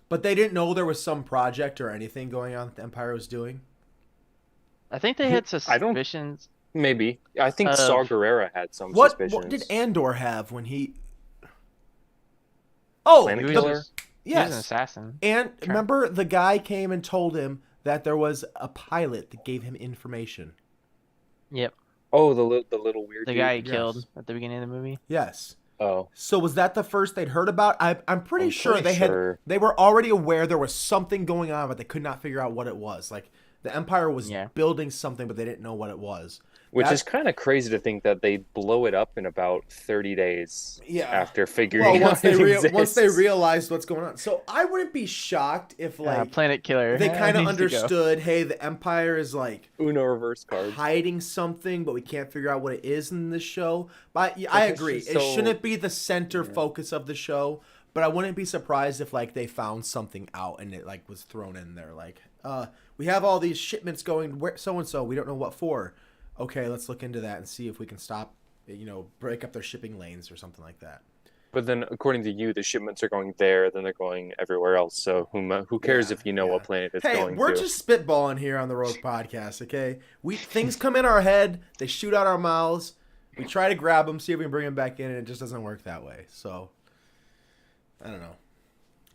Speaker 1: But they didn't know there was some project or anything going on that the Empire was doing.
Speaker 3: I think they had
Speaker 2: I don't-
Speaker 3: suspicions.
Speaker 2: Maybe. I think
Speaker 3: Of-
Speaker 2: Saw Gerrera had some
Speaker 1: What
Speaker 2: suspicions.
Speaker 1: did Andor have when he? Oh,
Speaker 2: Planet
Speaker 3: He
Speaker 1: the-
Speaker 3: was,
Speaker 2: Killer?
Speaker 3: just- he was an
Speaker 1: yes.
Speaker 3: assassin.
Speaker 1: And
Speaker 3: Sure.
Speaker 1: remember, the guy came and told him that there was a pilot that gave him information.
Speaker 3: Yep.
Speaker 2: Oh, the little weird
Speaker 3: The
Speaker 2: dude?
Speaker 3: guy he
Speaker 1: Yes.
Speaker 3: killed at the beginning of the movie.
Speaker 1: Yes.
Speaker 2: Oh,
Speaker 1: So was that the first they'd heard about? I'm pretty
Speaker 2: I'm
Speaker 1: sure
Speaker 2: pretty sure.
Speaker 1: they were already aware there was something going on, but they could not figure out what it was. Like the Empire was
Speaker 3: Yeah.
Speaker 1: building something, but they didn't know what it was.
Speaker 2: which
Speaker 1: That-
Speaker 2: is kind of crazy to think that they blow it up in about 30 days
Speaker 1: Yeah.
Speaker 2: after figuring
Speaker 1: Well,
Speaker 2: out
Speaker 1: once they
Speaker 2: it
Speaker 1: once they
Speaker 2: exists.
Speaker 1: realized what's going on. So I wouldn't be shocked if like
Speaker 3: Planet Killer.
Speaker 1: they kind of
Speaker 3: needs to go.
Speaker 1: understood, hey, the Empire is like
Speaker 2: Uno reverse cards.
Speaker 1: hiding something, but we can't figure out what it is in this show. But I
Speaker 2: it's
Speaker 1: agree,
Speaker 2: just
Speaker 1: it
Speaker 2: so-
Speaker 1: shouldn't be the center focus of the show. But I wouldn't be surprised if like they found something out and it like was thrown in there. Like, we have all these shipments going where so and so. We don't know what for. Okay, let's look into that and see if we can stop. Break up their shipping lanes or something like that.
Speaker 2: But then, according to you, the shipments are going there, then they're going everywhere else. So who cares
Speaker 1: Yeah,
Speaker 2: if you know
Speaker 1: yeah.
Speaker 2: what planet it's
Speaker 1: Hey,
Speaker 2: going
Speaker 1: we're
Speaker 2: to?
Speaker 1: just spitballing here on the Rogue Podcast, okay? Things come in our head, they shoot out our mouths. We try to grab them, see if we can bring them back in, and it just doesn't work that way. So, I don't know.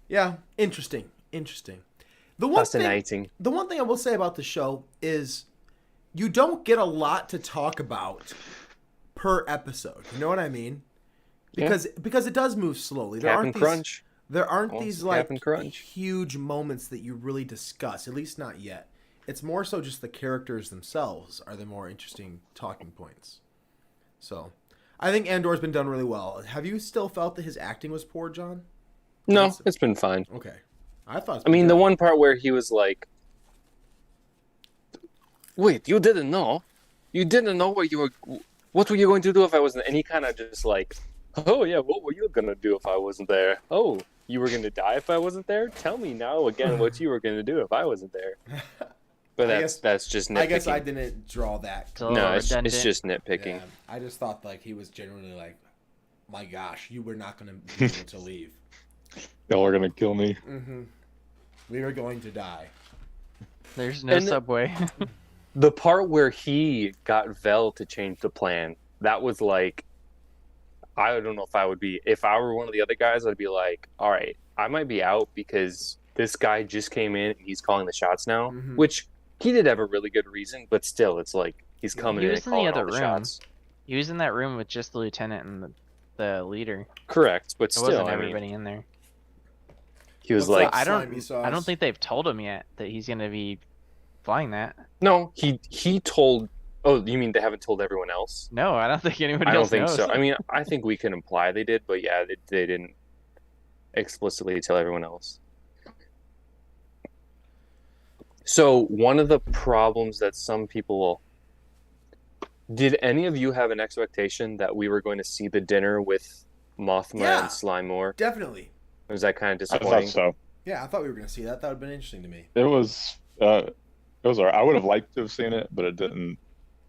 Speaker 1: Yeah, interesting. The one
Speaker 2: Fascinating.
Speaker 1: thing I will say about the show is you don't get a lot to talk about per episode. You know what I mean? Because it does move slowly.
Speaker 2: Captain Crunch.
Speaker 1: There aren't
Speaker 2: Wants
Speaker 1: these
Speaker 2: some
Speaker 1: like
Speaker 2: Captain Crunch.
Speaker 1: huge moments that you really discuss, at least not yet. It's more so just the characters themselves are the more interesting talking points. So, I think Andor's been done really well. Have you still felt that his acting was poor, John?
Speaker 2: No, it's been fine.
Speaker 1: Okay. I thought.
Speaker 2: I mean, the one part where he was like, "Wait, you didn't know? You didn't know what were you going to do if I wasn't?" And he kind of just like, "Oh yeah, what were you gonna do if I wasn't there? Oh, you were gonna die if I wasn't there? Tell me now again what you were gonna do if I wasn't there." But that's just nitpicking.
Speaker 1: I guess I didn't draw that.
Speaker 3: It's a little
Speaker 2: No, it's
Speaker 3: redundant.
Speaker 2: just nitpicking.
Speaker 1: Yeah, I just thought like he was genuinely like, my gosh, you were not going to be able to leave.
Speaker 4: Y'all are gonna kill me.
Speaker 1: Mm-hmm. We were going to die.
Speaker 3: There's no
Speaker 2: And-
Speaker 3: subway.
Speaker 2: The part where he got Vel to change the plan, that was like, I don't know if I would be, if I were one of the other guys, I'd be like, all right, I might be out because this guy just came in and he's calling the shots now,
Speaker 1: Mhm.
Speaker 2: which he did have a really good reason, but still, it's like he's coming
Speaker 3: He
Speaker 2: in
Speaker 3: was
Speaker 2: and
Speaker 3: in the
Speaker 2: calling
Speaker 3: other
Speaker 2: all the
Speaker 3: room.
Speaker 2: shots.
Speaker 3: He was in that room with just the lieutenant and the leader.
Speaker 2: Correct, but
Speaker 3: It
Speaker 2: still,
Speaker 3: wasn't
Speaker 2: I mean,
Speaker 3: everybody in there.
Speaker 2: he was
Speaker 1: What's
Speaker 2: like,
Speaker 1: up?
Speaker 3: I
Speaker 1: Slimy
Speaker 3: don't.
Speaker 1: sauce.
Speaker 3: I don't think they've told him yet that he's gonna be flying that.
Speaker 2: no, he told. Oh, you mean they haven't told everyone else?
Speaker 3: No, I don't think anybody
Speaker 2: I don't
Speaker 3: else
Speaker 2: think
Speaker 3: knows.
Speaker 2: so. I mean, I think we can imply they did, but yeah, they didn't explicitly tell everyone else. So one of the problems that some people did any of you have an expectation that we were going to see the dinner with Mothma
Speaker 1: Yeah.
Speaker 2: and Slimore?
Speaker 1: Definitely.
Speaker 2: Was that kind of
Speaker 4: I
Speaker 2: disappointing?
Speaker 4: thought so.
Speaker 1: Yeah, I thought we were going to see that. That would have been interesting to me.
Speaker 4: It was alright. I would have liked to have seen it, but it didn't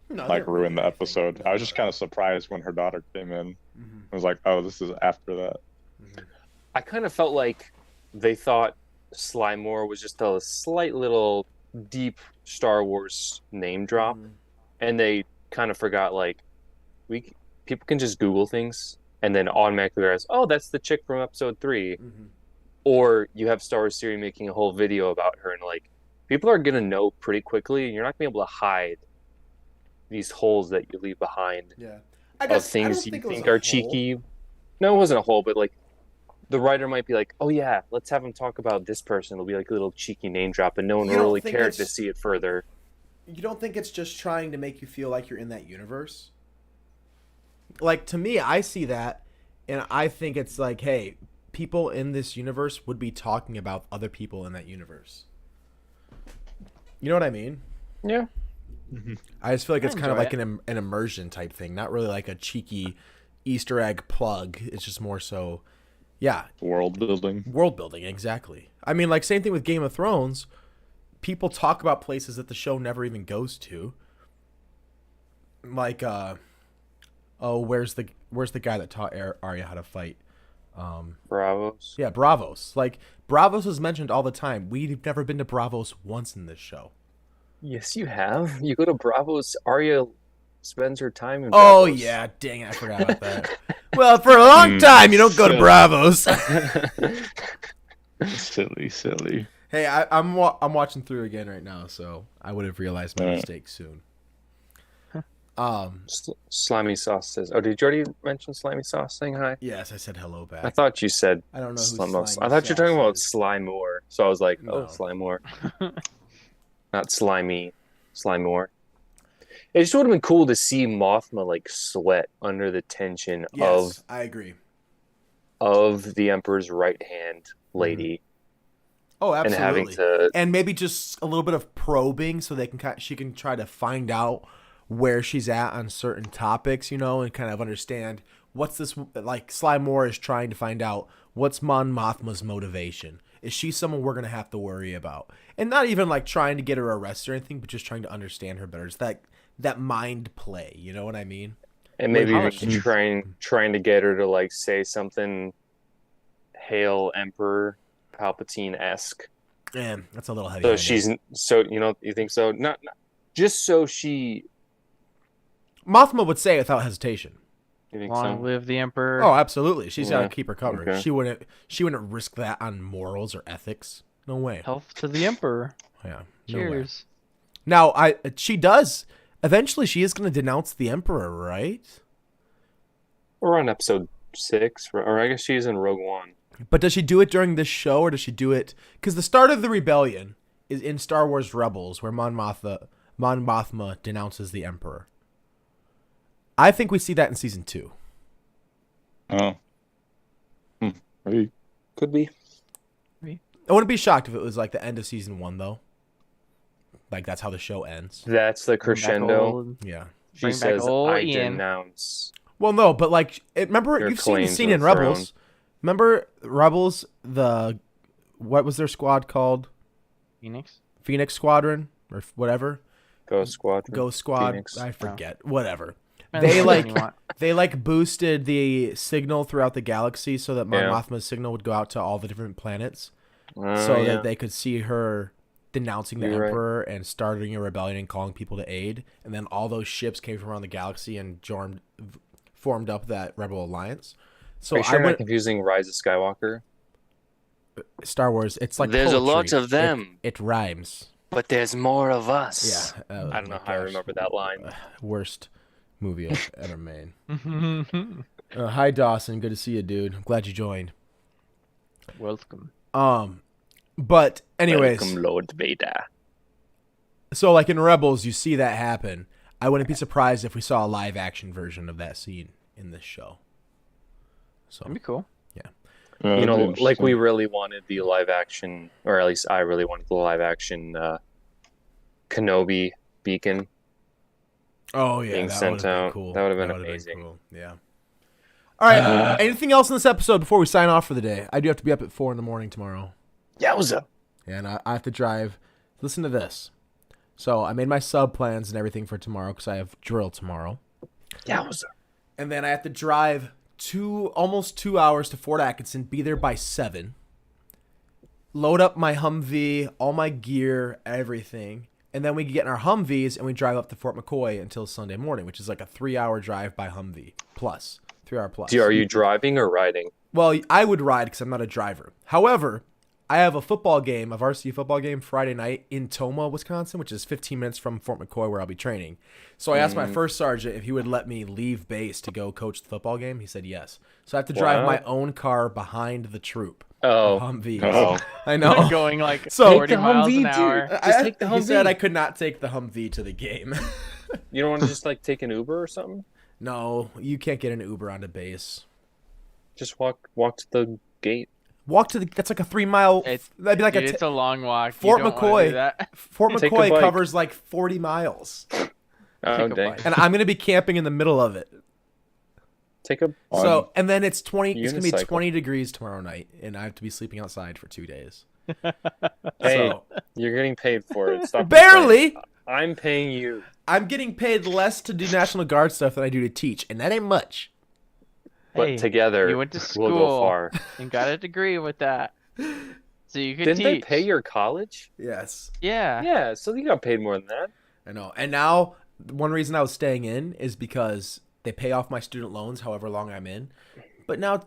Speaker 1: No,
Speaker 4: like
Speaker 1: they-
Speaker 4: ruin the episode. I was just kind of surprised when her daughter came in.
Speaker 1: Mhm,
Speaker 4: I was like, oh, this is after that.
Speaker 1: mhm.
Speaker 2: I kind of felt like they thought Slimore was just a slight little deep Star Wars name drop.
Speaker 1: Mhm.
Speaker 2: And they kind of forgot like people can just Google things and then automatically realize, oh, that's the chick from episode 3.
Speaker 1: Mhm.
Speaker 2: Or you have Star Wars Theory making a whole video about her, and like people are gonna know pretty quickly, and you're not gonna be able to hide these holes that you leave behind
Speaker 1: Yeah.
Speaker 2: of
Speaker 1: I
Speaker 2: things
Speaker 1: don't
Speaker 2: you
Speaker 1: it was
Speaker 2: think
Speaker 1: a
Speaker 2: are
Speaker 1: hole.
Speaker 2: cheeky. No, it wasn't a hole, but like the writer might be like, "Oh yeah, let's have him talk about this person." It'll be like a little cheeky name drop, and no one
Speaker 1: You
Speaker 2: will
Speaker 1: don't
Speaker 2: really
Speaker 1: think
Speaker 2: care
Speaker 1: it's-
Speaker 2: to see it further.
Speaker 1: You don't think it's just trying to make you feel like you're in that universe? Like, to me, I see that, and I think it's like, hey, people in this universe would be talking about other people in that universe. You know what I mean?
Speaker 2: Yeah.
Speaker 1: I just feel like it's kind of
Speaker 3: enjoy
Speaker 1: like an immersion type thing, not really like a cheeky Easter egg plug. It's just more so, yeah,
Speaker 4: World building.
Speaker 1: world building, exactly. I mean, like, same thing with Game of Thrones. People talk about places that the show never even goes to. Like, where's the guy that taught Arya how to fight?
Speaker 2: Bravos.
Speaker 1: Yeah, Bravos. Like, Bravos is mentioned all the time. We've never been to Bravos once in this show.
Speaker 2: Yes, you have. You go to Bravos. Arya spends her time in
Speaker 1: Oh,
Speaker 2: Bravos.
Speaker 1: yeah, dang it, I forgot about that. Well, for a long time, you don't go to
Speaker 4: silly.
Speaker 1: Bravos.
Speaker 4: Silly.
Speaker 1: Hey, I'm watching through again right now, so I would have realized my
Speaker 4: Alright.
Speaker 1: mistake soon.
Speaker 2: Slimy Sauce says, "Oh, did you already mention Slimy Sauce saying hi?"
Speaker 1: Yes, I said hello back.
Speaker 2: I thought you said
Speaker 1: I don't know who
Speaker 2: Slimy.
Speaker 1: Slimy
Speaker 2: I thought you were talking
Speaker 1: Sauce
Speaker 2: about
Speaker 1: is.
Speaker 2: Sly Moore. So I was like,
Speaker 1: No.
Speaker 2: "Oh, Sly Moore." Not Slimy. Sly Moore. It just would have been cool to see Mothma like sweat under the tension
Speaker 1: Yes, I agree.
Speaker 2: of the Emperor's right hand lady
Speaker 1: Oh,
Speaker 2: and
Speaker 1: absolutely.
Speaker 2: having to.
Speaker 1: And maybe just a little bit of probing so she can try to find out where she's at on certain topics, you know, and kind of understand what's this, like Sly Moore is trying to find out what's Mon Mothma's motivation. Is she someone we're going to have to worry about? And not even like trying to get her arrested or anything, but just trying to understand her better. It's that mind play, you know what I mean?
Speaker 2: And maybe even
Speaker 3: politics.
Speaker 2: trying to get her to like say something Hail Emperor Palpatine-esque.
Speaker 1: Man, that's a little heavy.
Speaker 2: So she's you think so? Not just so she.
Speaker 1: Mothma would say it without hesitation.
Speaker 2: You think
Speaker 3: Long
Speaker 2: so?
Speaker 3: live the Emperor.
Speaker 1: Oh, absolutely. She's got
Speaker 2: Yeah.
Speaker 1: to keep her covered.
Speaker 2: Okay.
Speaker 1: She wouldn't risk that on morals or ethics. No way.
Speaker 3: Health to the Emperor.
Speaker 1: Yeah. No way.
Speaker 3: Cheers.
Speaker 1: Now, she does. Eventually, she is going to denounce the Emperor, right?
Speaker 2: We're on episode 6, or I guess she's in Rogue One.
Speaker 1: But does she do it during this show, or does she do it? Because the start of the rebellion is in Star Wars Rebels, where Mon Mothma denounces the Emperor. I think we see that in season 2.
Speaker 4: Oh. Maybe.
Speaker 2: Could be.
Speaker 1: I wouldn't be shocked if it was like the end of season 1, though. Like that's how the show ends.
Speaker 2: That's the
Speaker 3: Bring back
Speaker 2: crescendo.
Speaker 3: old-
Speaker 1: Yeah.
Speaker 2: She
Speaker 3: bring back
Speaker 2: says,
Speaker 3: old
Speaker 2: "I
Speaker 3: Ian."
Speaker 2: denounce."
Speaker 1: Well, no, but like, remember
Speaker 2: Your
Speaker 1: you've seen the
Speaker 2: claims
Speaker 1: scene
Speaker 2: of
Speaker 1: in
Speaker 2: the
Speaker 1: Rebels. Remember Rebels? What was their squad called?
Speaker 3: Phoenix.
Speaker 1: Phoenix Squadron or whatever.
Speaker 2: Ghost Squadron.
Speaker 1: Ghost Squad.
Speaker 2: Phoenix.
Speaker 1: I forget. Whatever.
Speaker 3: Depends
Speaker 1: They
Speaker 3: on
Speaker 1: like
Speaker 3: which one you want.
Speaker 1: they like boosted the signal throughout the galaxy so that Mon
Speaker 2: Yeah.
Speaker 1: Mothma's signal would go out to all the different planets,
Speaker 2: Oh,
Speaker 1: so
Speaker 2: yeah.
Speaker 1: that they could see her denouncing the
Speaker 2: You're right.
Speaker 1: Emperor and starting a rebellion and calling people to aid. And then all those ships came from around the galaxy and formed up that Rebel Alliance. So
Speaker 2: Are you sure
Speaker 1: I
Speaker 2: not
Speaker 1: went
Speaker 2: confusing Rise of Skywalker?
Speaker 1: Star Wars. It's like
Speaker 2: There's a lot
Speaker 1: poetry.
Speaker 2: of them.
Speaker 1: It rhymes.
Speaker 2: But there's more of us.
Speaker 1: Yeah. Oh
Speaker 2: I don't know
Speaker 1: my
Speaker 2: how I
Speaker 1: gosh.
Speaker 2: remember that line.
Speaker 1: Worst movie I've ever made. Hi Dawson, good to see you, dude. I'm glad you joined.
Speaker 3: Welcome.
Speaker 1: But anyways,
Speaker 2: Welcome, Lord Vader.
Speaker 1: so like in Rebels, you see that happen. I wouldn't be surprised if we saw a live action version of that scene in this show. So
Speaker 3: That'd be cool.
Speaker 4: Yeah,
Speaker 2: You
Speaker 4: that'd
Speaker 2: know,
Speaker 4: be
Speaker 2: like we
Speaker 4: interesting.
Speaker 2: really wanted the live action, or at least I really wanted the live action Kenobi beacon.
Speaker 1: oh yeah,
Speaker 2: being
Speaker 1: that
Speaker 2: sent
Speaker 1: would've been
Speaker 2: out.
Speaker 1: cool.
Speaker 2: That would've been
Speaker 1: would've
Speaker 2: amazing.
Speaker 1: cool. Yeah. All right. Anything else in this episode before we sign off for the day? I do have to be up at 4 a.m. tomorrow.
Speaker 2: Yowza.
Speaker 1: And I have to drive. Listen to this. So I made my sub plans and everything for tomorrow because I have drill tomorrow.
Speaker 2: Yowza.
Speaker 1: And then I have to drive almost 2 hours to Fort Atkinson, be there by 7. Load up my Humvee, all my gear, everything. And then we get in our Humvees and we drive up to Fort McCoy until Sunday morning, which is like a 3-hour drive by Humvee. Plus. 3 hour plus.
Speaker 2: Are you driving or riding?
Speaker 1: Well, I would ride because I'm not a driver. However, I have a football game, a varsity football game Friday night in Toma, Wisconsin, which is 15 minutes from Fort McCoy where I'll be training. So I asked my first sergeant if he would let me leave base to go coach the football game. He said yes. So I have to drive my own car behind the troop.
Speaker 2: Oh.
Speaker 1: Humvees.
Speaker 4: Oh.
Speaker 1: I know.
Speaker 3: Going like
Speaker 1: So-
Speaker 3: 40
Speaker 2: Take the
Speaker 3: miles
Speaker 2: Humvee,
Speaker 3: an hour.
Speaker 2: dude. Just take the
Speaker 1: He said
Speaker 2: Humvee.
Speaker 1: I could not take the Humvee to the game.
Speaker 2: You don't want to just like take an Uber or something?
Speaker 1: No, you can't get an Uber onto base.
Speaker 2: Just walk to the gate.
Speaker 1: Walk to the. That's like a 3 mile.
Speaker 3: It's-
Speaker 1: That'd be like
Speaker 3: Dude,
Speaker 1: a.
Speaker 3: it's a long walk.
Speaker 1: Fort
Speaker 3: you don't
Speaker 1: McCoy.
Speaker 3: wanna do that.
Speaker 1: Fort
Speaker 2: Take a
Speaker 1: McCoy
Speaker 2: bike.
Speaker 1: covers like 40 miles,
Speaker 2: Oh
Speaker 3: Take a
Speaker 2: dang.
Speaker 3: bike.
Speaker 1: and I'm gonna be camping in the middle of it.
Speaker 2: Take a
Speaker 1: So, and then it's 20. It's gonna be
Speaker 2: Unicycle.
Speaker 1: 20 degrees tomorrow night, and I have to be sleeping outside for 2 days.
Speaker 2: Hey,
Speaker 1: So,
Speaker 2: you're getting paid for it. Stop complaining.
Speaker 1: barely.
Speaker 2: I'm paying you.
Speaker 1: I'm getting paid less to do National Guard stuff than I do to teach, and that ain't much.
Speaker 2: But
Speaker 3: Hey,
Speaker 2: together
Speaker 3: you went to
Speaker 2: we'll go
Speaker 3: school.
Speaker 2: far.
Speaker 3: And got a degree with that. So you could
Speaker 2: Didn't they
Speaker 3: teach.
Speaker 2: pay your college?
Speaker 1: Yes,
Speaker 3: Yeah.
Speaker 2: Yeah, so you got paid more than that.
Speaker 1: I know. And now, one reason I was staying in is because they pay off my student loans however long I'm in. But now,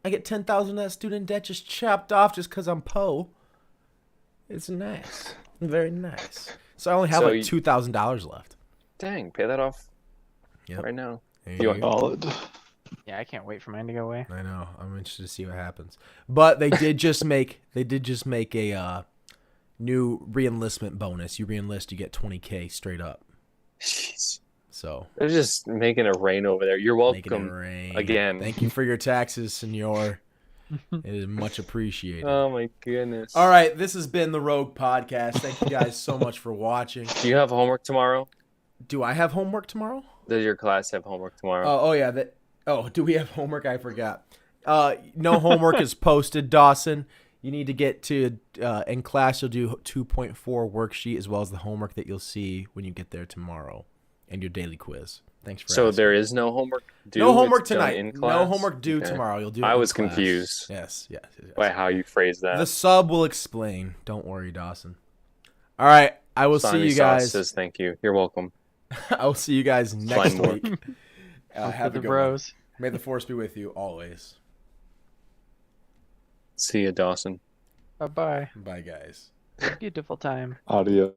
Speaker 1: I get 10,000 of that student debt just chopped off just because I'm Poe. It's nice, very nice. So I only have
Speaker 2: So
Speaker 1: like
Speaker 2: you-
Speaker 1: $2,000 left.
Speaker 2: Dang, pay that off
Speaker 1: Yep.
Speaker 2: right now.
Speaker 1: There
Speaker 2: You
Speaker 1: you
Speaker 2: want-
Speaker 1: go.
Speaker 4: Solid.
Speaker 3: Yeah, I can't wait for mine to go away.
Speaker 1: I know. I'm interested to see what happens. But they did just make a new reenlistment bonus. You reenlist, you get 20K straight up.
Speaker 2: Jeez.
Speaker 1: So
Speaker 2: They're just making it rain over there. You're
Speaker 1: making it
Speaker 2: welcome.
Speaker 1: rain
Speaker 2: again.
Speaker 1: Thank you for your taxes, senor. It is much appreciated.
Speaker 2: Oh my goodness.
Speaker 1: All right, this has been the Rogue Podcast. Thank you guys so much for watching.
Speaker 2: Do you have homework tomorrow?
Speaker 1: Do I have homework tomorrow?
Speaker 2: Does your class have homework tomorrow?
Speaker 1: Oh yeah. Do we have homework? I forgot. No homework is posted, Dawson. You need to get to in class. You'll do 2.4 worksheet as well as the homework that you'll see when you get there tomorrow, and your daily quiz. Thanks for
Speaker 2: So
Speaker 1: asking.
Speaker 2: there is no homework due?
Speaker 1: No homework
Speaker 2: It's done
Speaker 1: tonight.
Speaker 2: in
Speaker 1: No
Speaker 2: class?
Speaker 1: homework due
Speaker 2: Okay.
Speaker 1: tomorrow. You'll do it
Speaker 2: I
Speaker 1: in
Speaker 2: was
Speaker 1: class.
Speaker 2: confused
Speaker 1: Yes.
Speaker 2: by how you phrased that.
Speaker 1: The sub will explain. Don't worry, Dawson. All right. I will see
Speaker 2: Sonny
Speaker 1: you
Speaker 2: Sauce
Speaker 1: guys.
Speaker 2: says thank you. You're welcome.
Speaker 1: I will see you guys next
Speaker 2: more.
Speaker 1: week.
Speaker 3: For
Speaker 1: Have a
Speaker 3: the
Speaker 1: good
Speaker 3: bros.
Speaker 1: one. May the force be with you always.
Speaker 2: See you, Dawson.
Speaker 3: Bye bye.
Speaker 1: Bye, guys.
Speaker 3: Beautiful time.
Speaker 4: Audio.